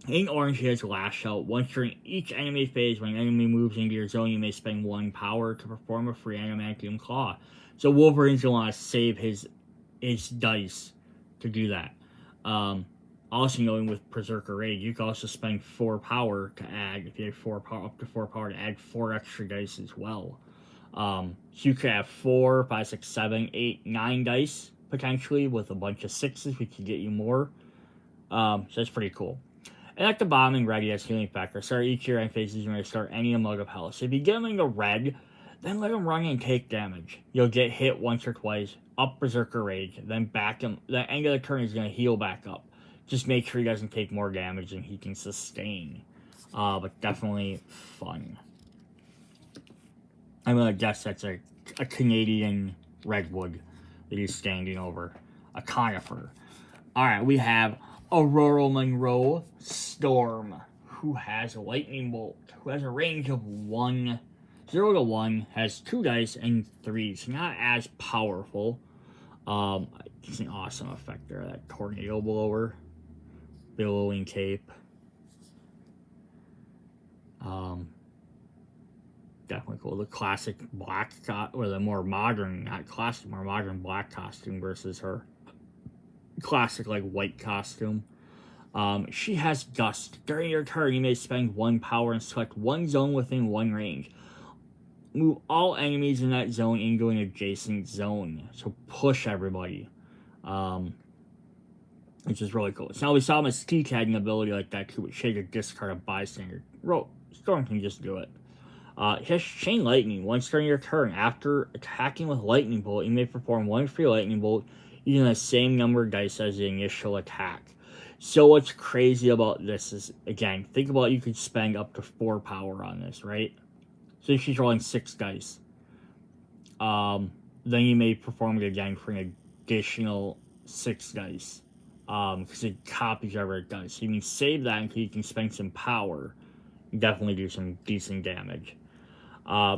In orange, he has Lash Out. Once during each enemy phase, when an enemy moves into your zone, you may spend 1 power to perform a free adamantium claw. So Wolverine's going to want to save his dice to do that. Also knowing with Berserker Rage, you can also spend 4 power to add, if you have up to 4 power, to add 4 extra dice as well. So you could have 4, 5, 6, 7, 8, 9 dice, potentially, with a bunch of 6s, which could get you more. So that's pretty cool. And at the bottom in red, he has Healing Factor. Start each of your end phases, you're going to start any amount of health. So if you get him into red, then let him run and take damage. You'll get hit once or twice, up Berserker Rage, then back him. The end of the turn, he's going to heal back up. Just make sure he doesn't take more damage than he can sustain. but definitely fun. I'm gonna guess that's a Canadian redwood that he's standing over, a conifer. All right, we have Aurora Monroe Storm, who has a lightning bolt, who has a range of 0 to 1, has 2 dice and 3s, not as powerful. It's an awesome effect there, that tornado blower, billowing cape. Definitely cool. The classic black, or the more modern, not classic, more modern black costume versus her classic, like, white costume. She has Gust. During your turn, you may spend 1 power and select 1 zone within 1 range. Move all enemies in that zone into an adjacent zone. So push everybody. Which is really cool. So now we saw Mystique had an ability like that too, which she could discard a bystander. Storm can just do it. He has Chain Lightning. Once during your turn, after attacking with Lightning Bolt, you may perform 1 free Lightning Bolt using the same number of dice as the initial attack. So what's crazy about this is, again, think about you could spend up to 4 power on this, right? So she's rolling 6 dice. Then you may perform it again for an additional 6 dice. Because it copies whatever it does. So you can save that until you can spend some power. Definitely do some decent damage.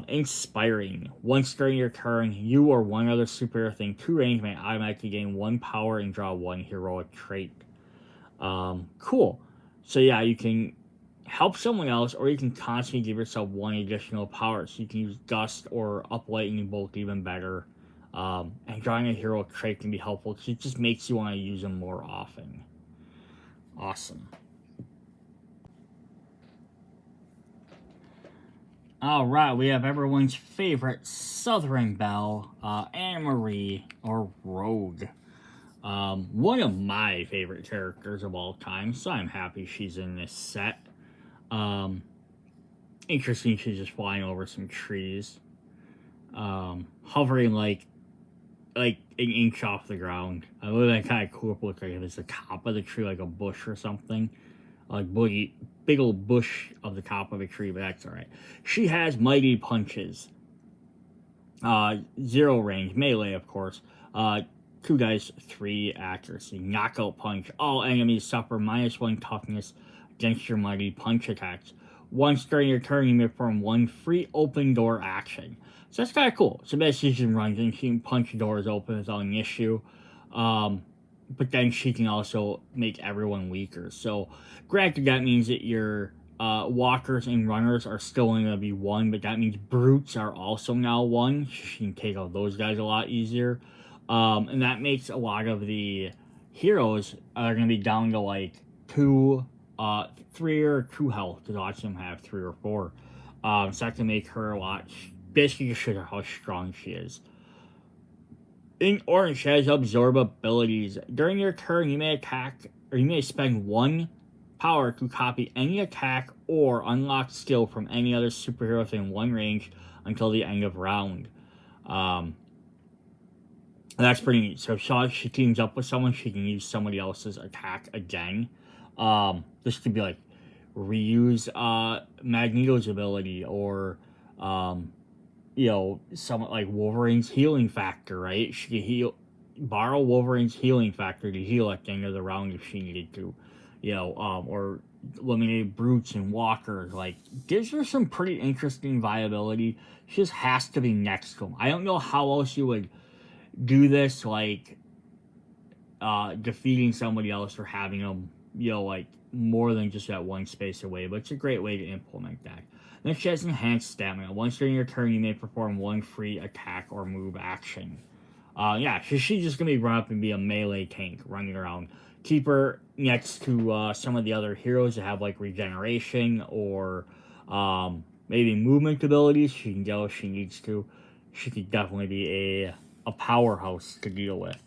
Inspiring. Once during your turn, you or one other superior thing to range may automatically gain 1 power and draw 1 heroic trait. Cool. So yeah, you can help someone else, or you can constantly give yourself 1 additional power. So you can use Gust or Up Lightning Bolt even better. And drawing a heroic trait can be helpful because it just makes you want to use them more often. Awesome. Alright, we have everyone's favorite Southern Belle, Anne Marie, or Rogue. One of my favorite characters of all time, so I'm happy she's in this set. Interesting, she's just flying over some trees. Hovering like an inch off the ground. I would have kind of cool if it looked like it was the top of the tree, like a bush or something. Like big old bush of the top of a tree, but that's alright. She has Mighty Punches. 0 range, melee of course. 2 dice, 3 accuracy. Knockout Punch. All enemies suffer -1 toughness against your Mighty Punch attacks. Once during your turn, you may perform 1 free open door action. So that's kind of cool. So basically she can run and she can punch doors open without an issue. But then she can also make everyone weaker. So granted, that means that your walkers and runners are still only going to be 1, but that means brutes are also now 1. She can take out those guys a lot easier. And that makes a lot of the heroes are going to be down to like 2, 3 or 2 health, because lots of them have 3 or 4. So that can make her a lot, basically just show her how strong she is. In orange, she has absorb abilities. During your turn, you may attack, or you may spend 1 power to copy any attack or unlock skill from any other superhero within 1 range until the end of round. That's pretty neat. So if she teams up with someone, she can use somebody else's attack again. This could be like reuse Magneto's ability, or somewhat like Wolverine's healing factor, right? She could borrow Wolverine's healing factor to heal at the end of the round if she needed to, or eliminate brutes and walkers. Like, gives her some pretty interesting viability. She just has to be next to them. I don't know how else you would do this, like defeating somebody else or having them, like more than just that 1 space away. But it's a great way to implement that. Then she has enhanced stamina. Once during your turn, you may perform 1 free attack or move action. She's just gonna be run up and be a melee tank running around. Keep her next to some of the other heroes that have like regeneration or maybe movement abilities. She can go if she needs to. She could definitely be a powerhouse to deal with.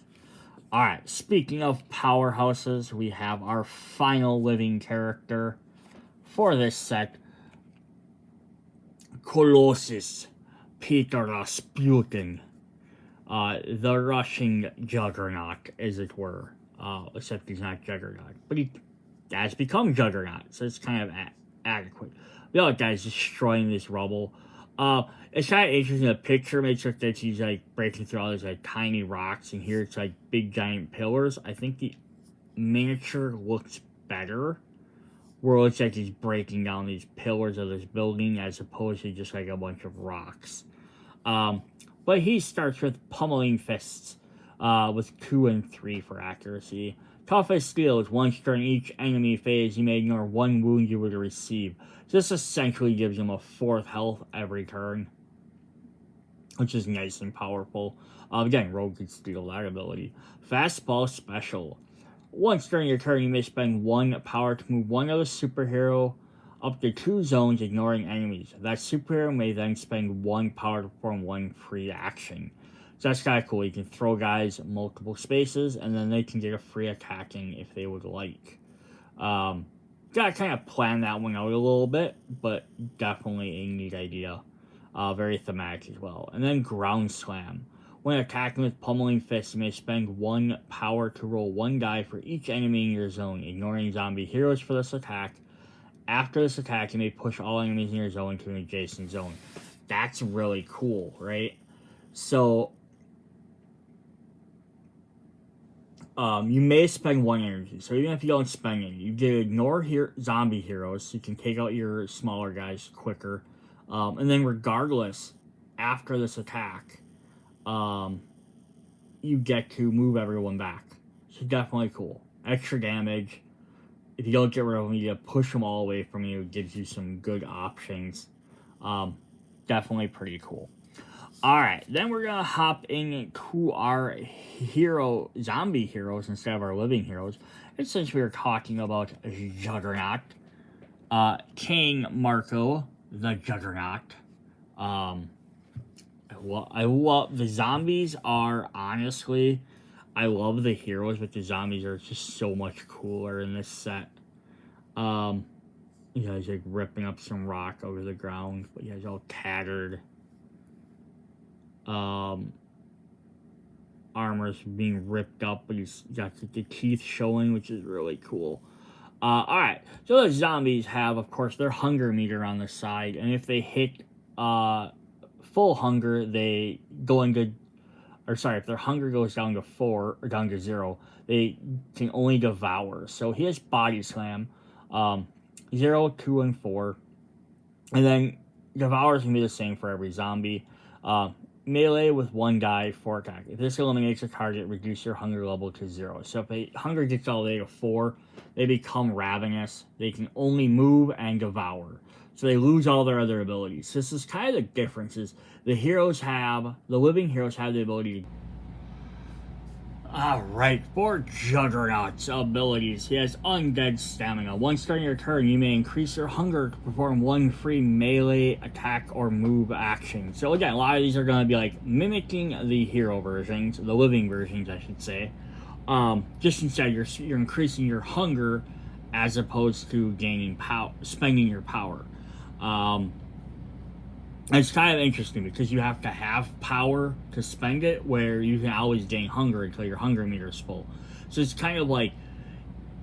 Alright, speaking of powerhouses, we have our final living character for this set, Colossus Peter Rasputin, the Russian Juggernaut, as it were. Except he's not Juggernaut, but he has become Juggernaut, so it's kind of adequate. The other guy's destroying this rubble. It's kind of interesting. The picture makes look that he's like breaking through all these like tiny rocks, and here it's like big giant pillars. I think the miniature looks better, where it looks like he's breaking down these pillars of this building as opposed to just like a bunch of rocks. But he starts with pummeling fists, with 2 and 3 for accuracy. Tough as steel is once during each enemy phase, you may ignore 1 wound you would receive. This essentially gives him a 4th health every turn, which is nice and powerful. Again, Rogue could steal that ability. Fastball Special. Once during your turn, you may spend 1 power to move one other superhero up to 2 zones, ignoring enemies. That superhero may then spend 1 power to perform 1 free action. So that's kind of cool. You can throw guys multiple spaces, and then they can get a free attacking if they would like. Gotta kind of plan that one out a little bit, but definitely a neat idea. Very thematic as well. And then Ground Slam. When attacking with pummeling fists, you may spend 1 power to roll 1 die for each enemy in your zone, ignoring zombie heroes for this attack. After this attack, you may push all enemies in your zone to an adjacent zone. That's really cool, right? So, you may spend 1 energy. So even if you don't spend any, you get ignore zombie heroes, so you can take out your smaller guys quicker. And then regardless, after this attack, you get to move everyone back. So definitely cool. Extra damage. If you don't get rid of them, you push them all away from you. It gives you some good options. Definitely pretty cool. Alright, then we're going to hop into our zombie heroes instead of our living heroes. And since we were talking about Juggernaut, King Marco, the Juggernaut. I love the zombies are honestly, I love the heroes, but the zombies are just so much cooler in this set. You guys like ripping up some rock over the ground, but you guys all tattered. Armor's being ripped up, but he's got the teeth showing, which is really cool. Alright, so the zombies have, of course, their hunger meter on the side, and if they hit full hunger, they go into, if their hunger goes down to 4, or down to 0, they can only devour. So he has Body Slam, 0, 2, and 4, and then Devour's can be the same for every zombie. Melee with 1 die, 4 attack. If this eliminates a target, reduce your hunger level to 0. So if hunger gets all the way to 4, they become ravenous. They can only move and devour. So they lose all their other abilities. This is kind of the difference. Is the living heroes have the ability to... Alright, for Juggernaut's abilities, he has Undead Stamina. Once during your turn, you may increase your hunger to perform 1 free melee attack or move action. So again, a lot of these are going to be like mimicking the hero versions, the living versions, I should say. Just instead, you're increasing your hunger as opposed to spending your power. It's kind of interesting because you have to have power to spend it, where you can always gain hunger until your hunger meter is full. So it's kind of like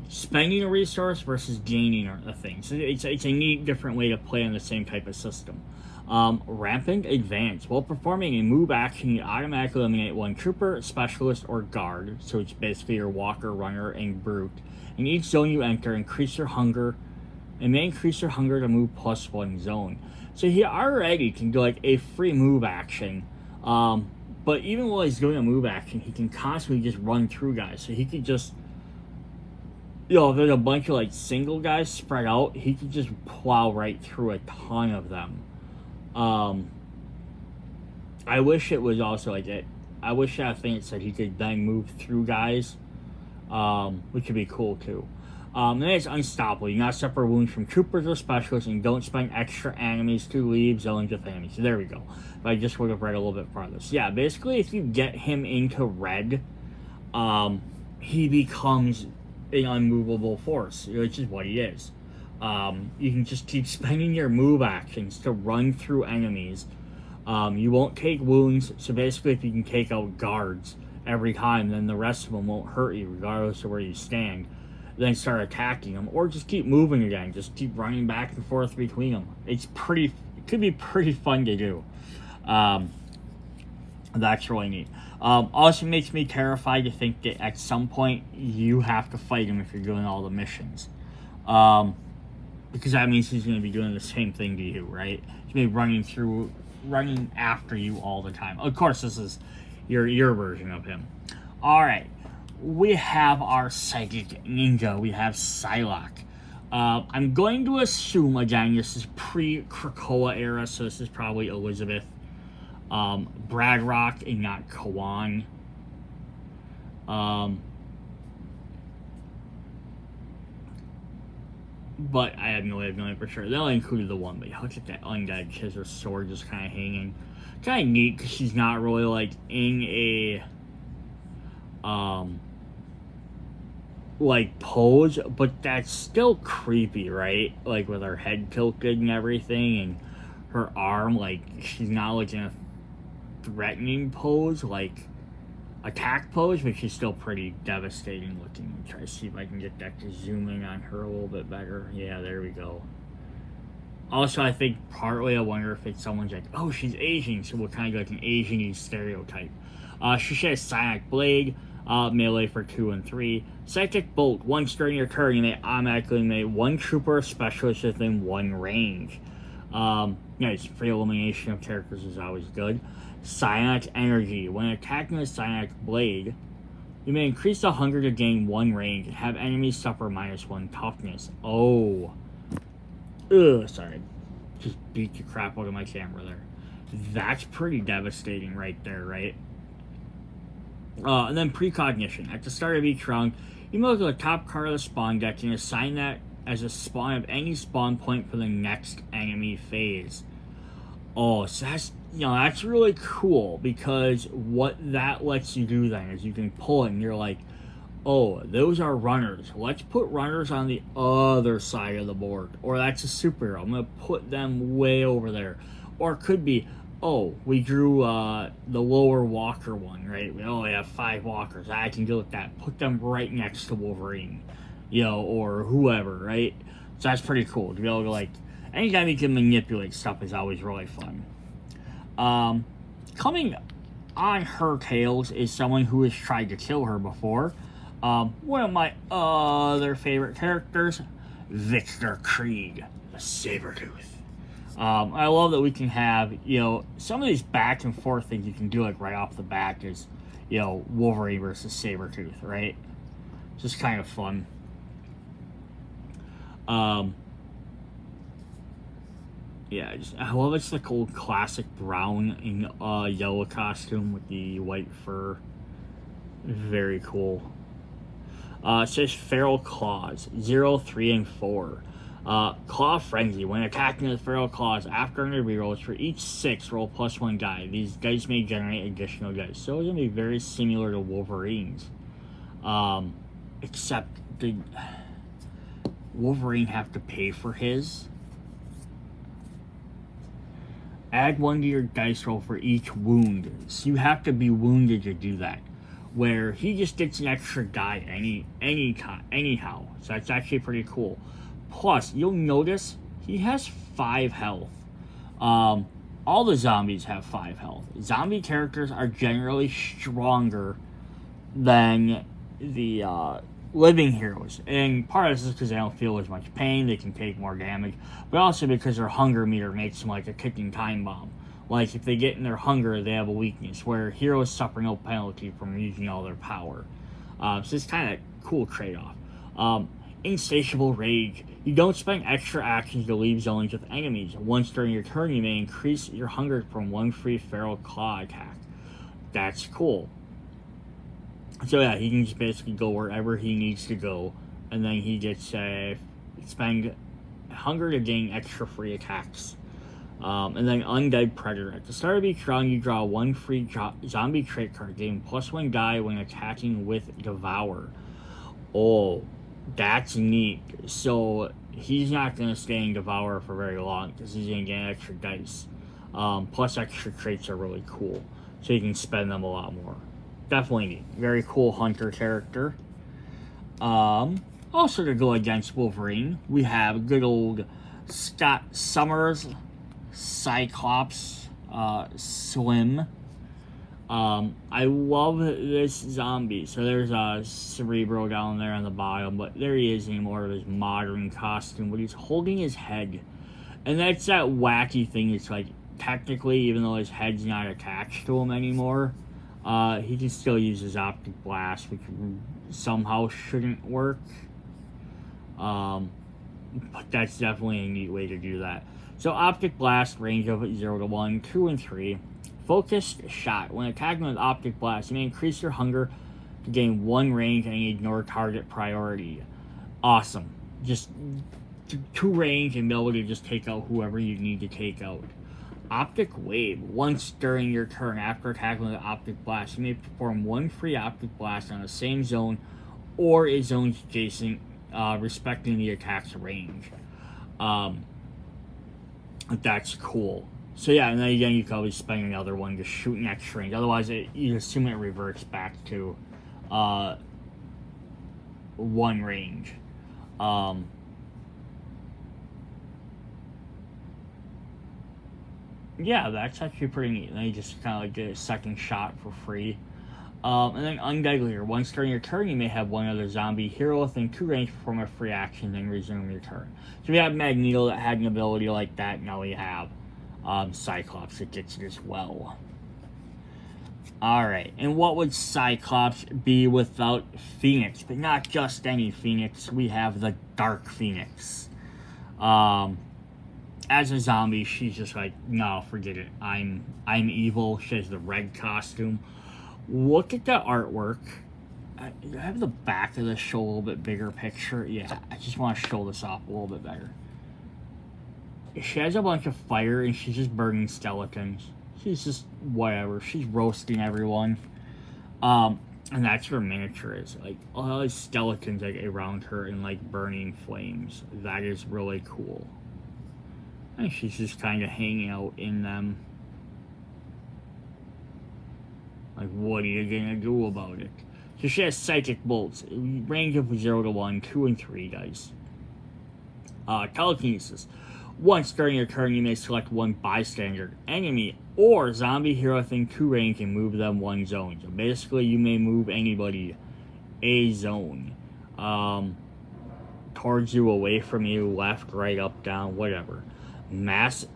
spending a resource versus gaining a thing. So it's a neat, different way to play on the same type of system. Rampant Advance. While performing a move action, you automatically eliminate 1 trooper, specialist, or guard. So it's basically your walker, runner, and brute. In each zone you enter, increase your hunger, and may increase your hunger to move +1 zone. So he already can do like a free move action, but even while he's doing a move action, he can constantly just run through guys. So he could just, if there's a bunch of like single guys spread out, he could just plow right through a ton of them. I wish it was also like it. I wish that thing said he could then move through guys, which would be cool too. And then it's Unstoppable. You not suffer wounds from troopers or specialists, and don't spend extra enemies to leave zones with enemies. So there we go. But I just would have read a little bit farther. So yeah, basically if you get him into red, he becomes an unmovable force, which is what he is. You can just keep spending your move actions to run through enemies. You won't take wounds, so basically if you can take out guards every time, then the rest of them won't hurt you regardless of where you stand. then start attacking them, or just keep moving again, just keep running back and forth between them. It could be pretty fun to do. That's really neat. Also makes me terrified to think that at some point you have to fight him if you're doing all the missions. Because that means he's going to be doing the same thing to you, right? He's going to be running after you all the time. Of course, this is your version of him. Alright, we have our psychic ninja. We have Psylocke. I'm going to assume, again, this is pre-Krakoa era, so this is probably Elizabeth. Bradrock and not Kawan. But I have no way of knowing for sure. They only included the one, but look at that undead because her sword just kind of hanging. Kind of neat because she's not really like in a like pose, but that's still creepy, right? Like with her head tilted and everything, and her arm, like she's not like in a threatening pose, like attack pose, but she's still pretty devastating looking. Try to see if I can get that to zoom in on her a little bit better. Yeah, there we go. Also, I think partly I wonder if it's someone's like, oh, she's Asian, so we'll kind of go like an Asian-y stereotype. She has Psionic Blade, melee for 2 and 3. Psychic Bolt, once during your turn, you may automatically make one trooper or specialist within 1 range. Nice, free elimination of characters is always good. Psionic Energy, when attacking with Psionic Blade, you may increase the hunger to gain 1 range and have enemies suffer -1 toughness. Oh. Ugh, sorry. Just beat the crap out of my camera there. That's pretty devastating right there, right? And then Precognition. At the start of each round, you may look at the top card of the spawn deck and assign that as a spawn of any spawn point for the next enemy phase. Oh, so that's really cool, because what that lets you do then is you can pull it and you're like, oh, those are runners. Let's put runners on the other side of the board. Or that's a superhero. I'm going to put them way over there. Or it could be, oh, we drew the lower walker one, right? We only have 5 walkers. I can deal with that. Put them right next to Wolverine, or whoever, right? So that's pretty cool to be able to, like, anytime you can manipulate stuff is always really fun. Coming on her tails is someone who has tried to kill her before. One of my other favorite characters, Victor Krieg, the Sabretooth. I love that we can have, some of these back and forth things you can do, like right off the bat is, Wolverine versus Sabretooth, right? Just kind of fun. Yeah, I love it's like old classic brown and yellow costume with the white fur. Very cool. It says Feral Claws, 0, 3, and 4. Claw Frenzy. When attacking with Feral Claws, after under rerolls, for each 6, roll +1 die. These dice may generate additional dice. So it's going to be very similar to Wolverine's. Except the Wolverine have to pay for his. Add 1 to your dice roll for each wound. So you have to be wounded to do that. Where he just gets an extra die anyhow. So that's actually pretty cool. Plus, you'll notice he has 5 health. All the zombies have 5 health. Zombie characters are generally stronger than the living heroes. And part of this is because they don't feel as much pain, they can take more damage, but also because their hunger meter makes them like a ticking time bomb. Like, if they get in their hunger, they have a weakness, where heroes suffer no penalty from using all their power. So it's kind of a cool trade-off. Insatiable Rage. You don't spend extra actions to leave zones with enemies. Once during your turn, you may increase your hunger from 1 free Feral Claw attack. That's cool. So yeah, he can just basically go wherever he needs to go, and then he gets spend hunger to gain extra free attacks. And then Undead Predator. At the start of each round, you draw 1 free zombie trait card, gain +1 die when attacking with Devour. Oh, that's neat. So he's not going to stay in Devour for very long, because he's going to get extra dice. Plus extra traits are really cool, so you can spend them a lot more. Definitely neat. Very cool hunter character. Also to go against Wolverine, we have good old Scott Summers, Cyclops, Slim. I love this zombie. So there's a Cerebro down there on the bottom, but there he is in more of his modern costume, but he's holding his head. And that's that wacky thing. It's like, technically, even though his head's not attached to him anymore, he can still use his optic blast, which somehow shouldn't work. But that's definitely a neat way to do that. So optic blast, range of 0 to 1, 2, and 3. Focused shot. When attacking with optic blast, you may increase your hunger to gain 1 range and ignore target priority. Awesome. Just 2 range and be able to just take out whoever you need to take out. Optic wave. Once during your turn after attacking with optic blast, you may perform 1 free optic blast on the same zone or a zone adjacent, respecting the attack's range. That's cool. So yeah, and then again, you can always spend another one to shoot next range. Otherwise, you assume it reverts back to 1 range. Yeah, that's actually pretty neat. And then you just kind of like get a second shot for free. And then Undeadlier. Once during your turn, you may have one other zombie hero within 2 range perform a free action, then resume your turn. So we have Magneto that had an ability like that. Now we have Cyclops that gets it as well. Alright, and what would Cyclops be without Phoenix? But not just any Phoenix. We have the Dark Phoenix. As a zombie, she's just like, no, forget it. I'm evil. She has the red costume. Look at the artwork. I have the back of this show a little bit bigger picture. Yeah, I just want to show this off a little bit better. She has a bunch of fire and she's just burning skeletons. She's just whatever. She's roasting everyone. And that's her miniature is. Like, all these skeletons like around her and like burning flames. That is really cool. And she's just kind of hanging out in them. Like, what are you gonna do about it? So she has Psychic Bolts. Range of 0 to 1, 2, and 3 dice. Telekinesis. Once during your turn, you may select 1 bystander, enemy, or zombie hero within 2 range and move them 1 zone. So basically, you may move anybody a zone. Towards you, away from you, left, right, up, down, whatever. Mass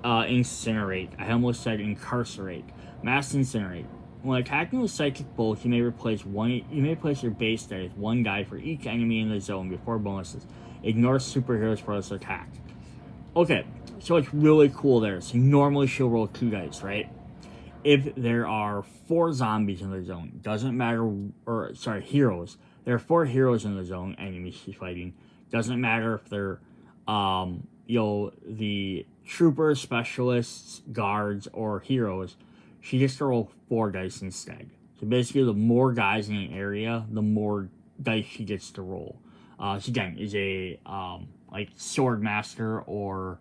Incinerate. I almost said incarcerate. Mass Incinerate. When attacking with Psychic Bolt, you may replace your base stat with 1 die for each enemy in the zone before bonuses. Ignore superheroes for this attack. Okay, so it's really cool there. So normally she'll roll 2 dice, right? If there are 4 zombies in the zone, doesn't matter, or sorry, heroes. There are 4 heroes in the zone, enemies she's fighting. Doesn't matter if they're, the troopers, specialists, guards, or heroes. She gets to roll 4 dice instead. So basically, the more guys in an area, the more dice she gets to roll. So again, is a like sword master or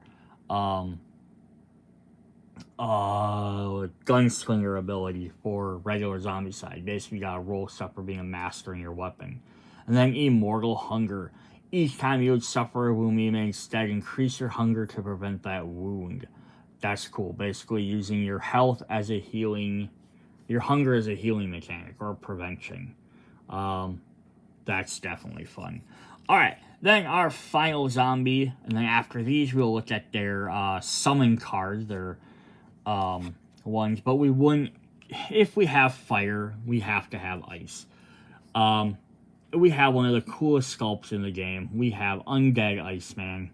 gunslinger ability for regular zombie side. Basically, you gotta roll stuff for being a master in your weapon. And then Immortal Hunger. Each time you would suffer a wound, you may instead increase your hunger to prevent that wound. That's cool. Basically, using your health as a healing, your hunger as a healing mechanic or prevention. That's definitely fun. All right, then our final zombie, and then after these, we'll look at their summon cards, their ones. But we wouldn't, if we have fire, we have to have ice. We have one of the coolest sculpts in the game. We have Undead Iceman,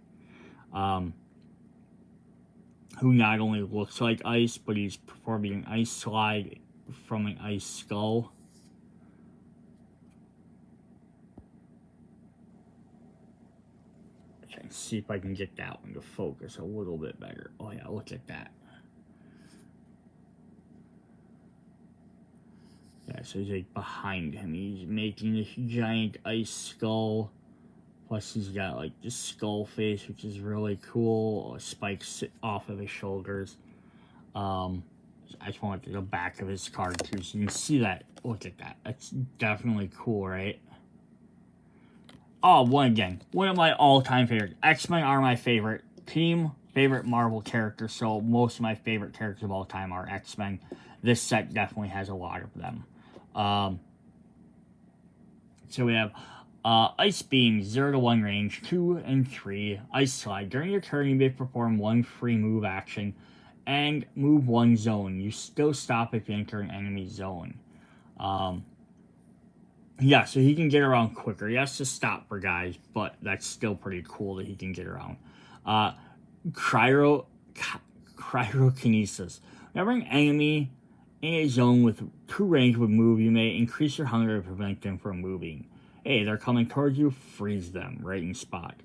who not only looks like ice, but he's performing an ice slide from an ice skull. Try and see if I can get that one to focus a little bit better. Oh yeah, look at that. Yeah, so he's like behind him. He's making this giant ice skull. Plus he's got like this skull face, which is really cool. Spikes sit off of his shoulders. I just want the back of his card too, so you can see that. Look at that. That's definitely cool, right? Oh, one again. One of my all-time favorites. X-Men are my favorite team, favorite Marvel character, so most of my favorite characters of all time are X-Men. This set definitely has a lot of them. So we have Ice Beam, 0 to 1 range, 2 and 3. Ice Slide. During your turn, you may perform one free move action and move one zone. You still stop if you enter an enemy zone. Yeah, so he can get around quicker. He has to stop for guys, but that's still pretty cool that he can get around. Cryokinesis. Whenever an enemy in a zone with 2 range would move, you may increase your hunger to prevent them from moving. Hey, they're coming towards you, freeze them right in spot.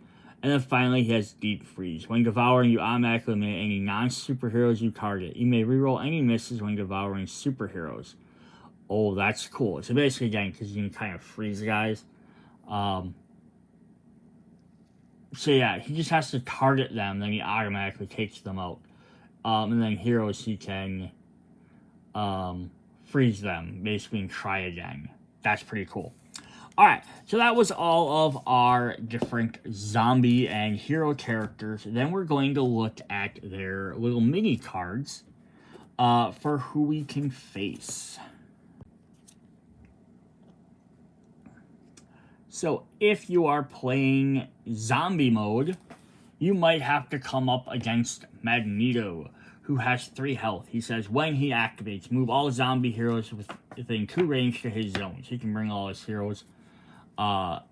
And then finally, he has Deep Freeze. When devouring, you automatically eliminate any non-superheroes you target. You may reroll any misses when devouring superheroes. Oh, that's cool. So basically, again, because you can kind of freeze guys. So yeah, he just has to target them, then he automatically takes them out. And then heroes, he can freeze them, basically, and try again. That's pretty cool. Alright, so that was all of our different zombie and hero characters. Then we're going to look at their little mini cards for who we can face. So if you are playing zombie mode, you might have to come up against Magneto, who has 3 health. He says when he activates, move all zombie heroes within 2 range to his zone. So he can bring all his heroes, all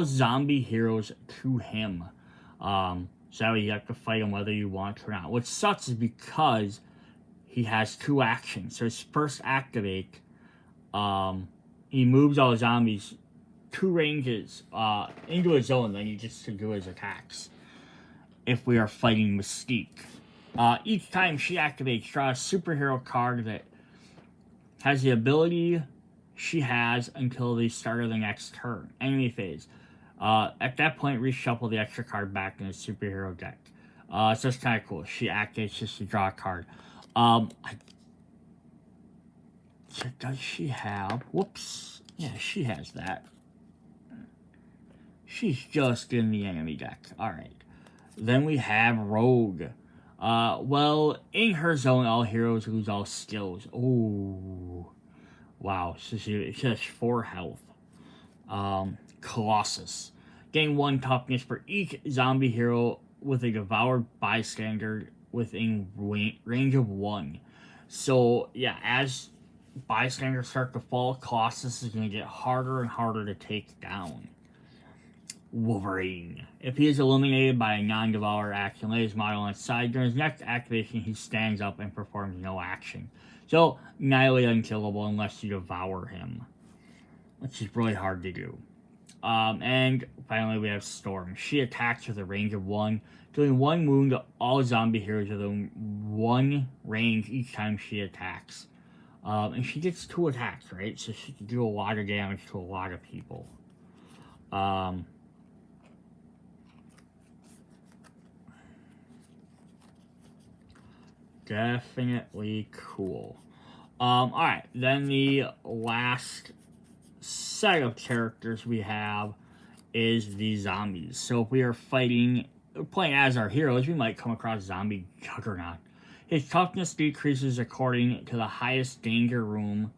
zombie heroes to him. So that way you have to fight him whether you want or not. What sucks is because he has 2 actions. So his first activate, he moves all zombies 2 ranges into a zone, then he just to do his attacks. If we are fighting Mystique. Each time she activates, draw a superhero card that has the ability she has until the start of the next turn. Enemy phase. At that point, reshuffle the extra card back in the superhero deck. So it's kind of cool. She activates just to draw a card. So does she have... Whoops. Yeah, she has that. She's just in the enemy deck. Alright. Then we have Rogue. Well, in her zone, all heroes lose all skills. Ooh. Wow. So she has 4 health. Colossus. Gain 1 toughness for each zombie hero with a devoured bystander within range of 1. So, yeah, as bystanders start to fall, Colossus is going to get harder and harder to take down. Wolverine. If he is eliminated by a non-devourer action, lay his model on its side. During his next activation, he stands up and performs no action. So, nearly unkillable unless you devour him, which is really hard to do. And finally, we have Storm. She attacks with a range of 1, doing 1 wound to all zombie heroes within 1 range each time she attacks. And she gets 2 attacks, right? So she can do a lot of damage to a lot of people. Definitely cool. Alright, then the last set of characters we have is the zombies. So if we are playing as our heroes, we might come across Zombie Juggernaut. His toughness decreases according to the highest danger room,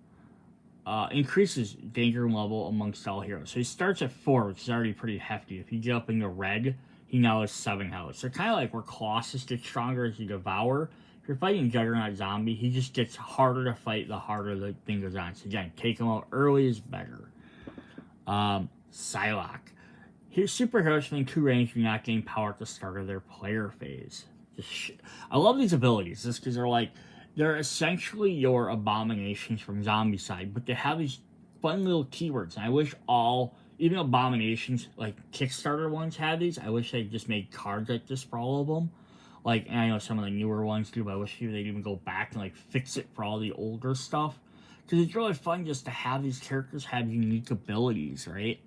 increases danger room level amongst all heroes. So he starts at 4, which is already pretty hefty. If you get up into red, he now has 7 health. So kind of like where Colossus gets stronger as you devour. If you're fighting Juggernaut Zombie, he just gets harder to fight the harder the thing goes on. So again, take him out early is better. Psylocke. His superheroes from 2 range do not gain power at the start of their player phase. I love these abilities just because they're essentially your abominations from zombie side, but they have these fun little keywords. And I wish even abominations, like Kickstarter ones had these. I wish they just made cards like this for all of them. And I know some of the newer ones do, but I wish they'd even go back and fix it for all the older stuff. Because it's really fun just to have these characters have unique abilities, right?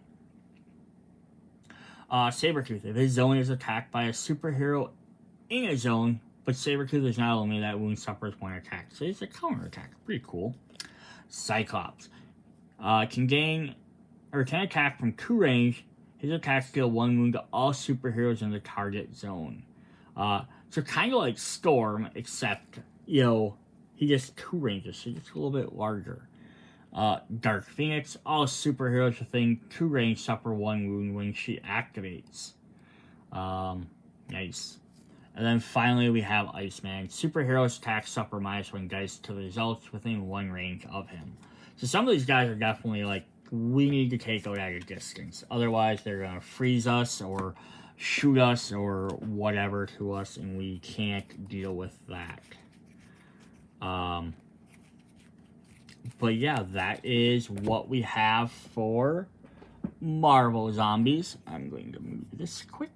Sabretooth. If his zone is attacked by a superhero in a zone, but Sabretooth is not eliminated, that wound suffers 1 attack. So it's a counter attack. Pretty cool. Cyclops. Can attack from 2 range His attacks deal 1 wound to all superheroes in the target zone. So kind of like Storm, except, you know, he gets 2 ranges, so he gets a little bit larger. Dark Phoenix, all superheroes within 2 range suffer 1 wound when she activates. Nice. And then finally we have Iceman. Superheroes attacks suffer -1 dice to the results within 1 range of him. So some of these guys are definitely like, we need to take out at a distance. Otherwise they're going to freeze us or shoot us or whatever to us, and we can't deal with that. But yeah, that is what we have for Marvel Zombies. I'm going to move this quick.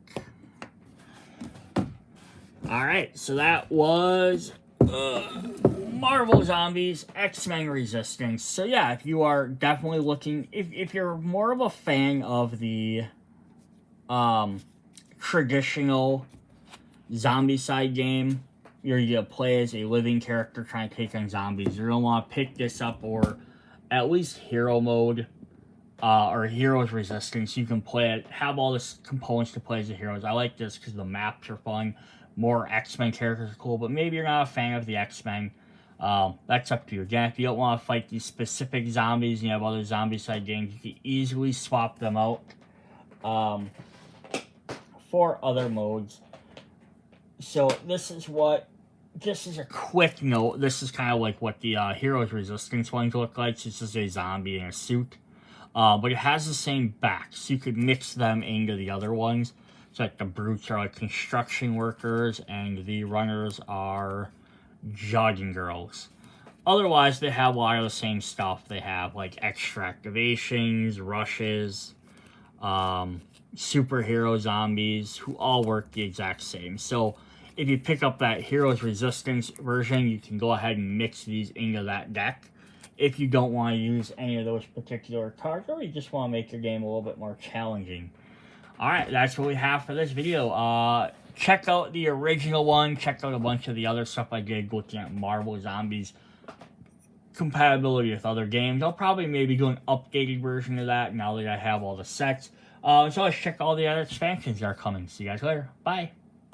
Alright, so that was Marvel Zombies, X-Men Resistance. So yeah, if you are definitely looking, if you're more of a fan of the traditional zombie side game, you're going to play as a living character trying to take on zombies, you're going to want to pick this up, or at least hero mode, or Heroes Resistance. You can play it, have all the components to play as the heroes. I like this because the maps are fun. More X-Men characters are cool, but maybe you're not a fan of the X-Men. That's up to you. Again, if you don't want to fight these specific zombies and you have other zombie side games, you can easily swap them out for other modes. So this is what, just as a quick note, this is kind of like what the Heroes Resistance ones look like. So it's just a zombie in a suit. But it has the same back, so you could mix them into the other ones. So like the brutes are like construction workers, and the runners are jogging girls. Otherwise, they have a lot of the same stuff. They have like extra activations, rushes, superhero zombies, who all work the exact same. So if you pick up that Heroes Resistance version, you can go ahead and mix these into that deck. If you don't want to use any of those particular cards, or you just want to make your game a little bit more challenging. Alright, that's what we have for this video. Check out the original one. Check out a bunch of the other stuff I did looking at Marvel Zombies compatibility with other games. I'll probably maybe do an updated version of that now that I have all the sets. So let's check all the other expansions that are coming. See you guys later. Bye.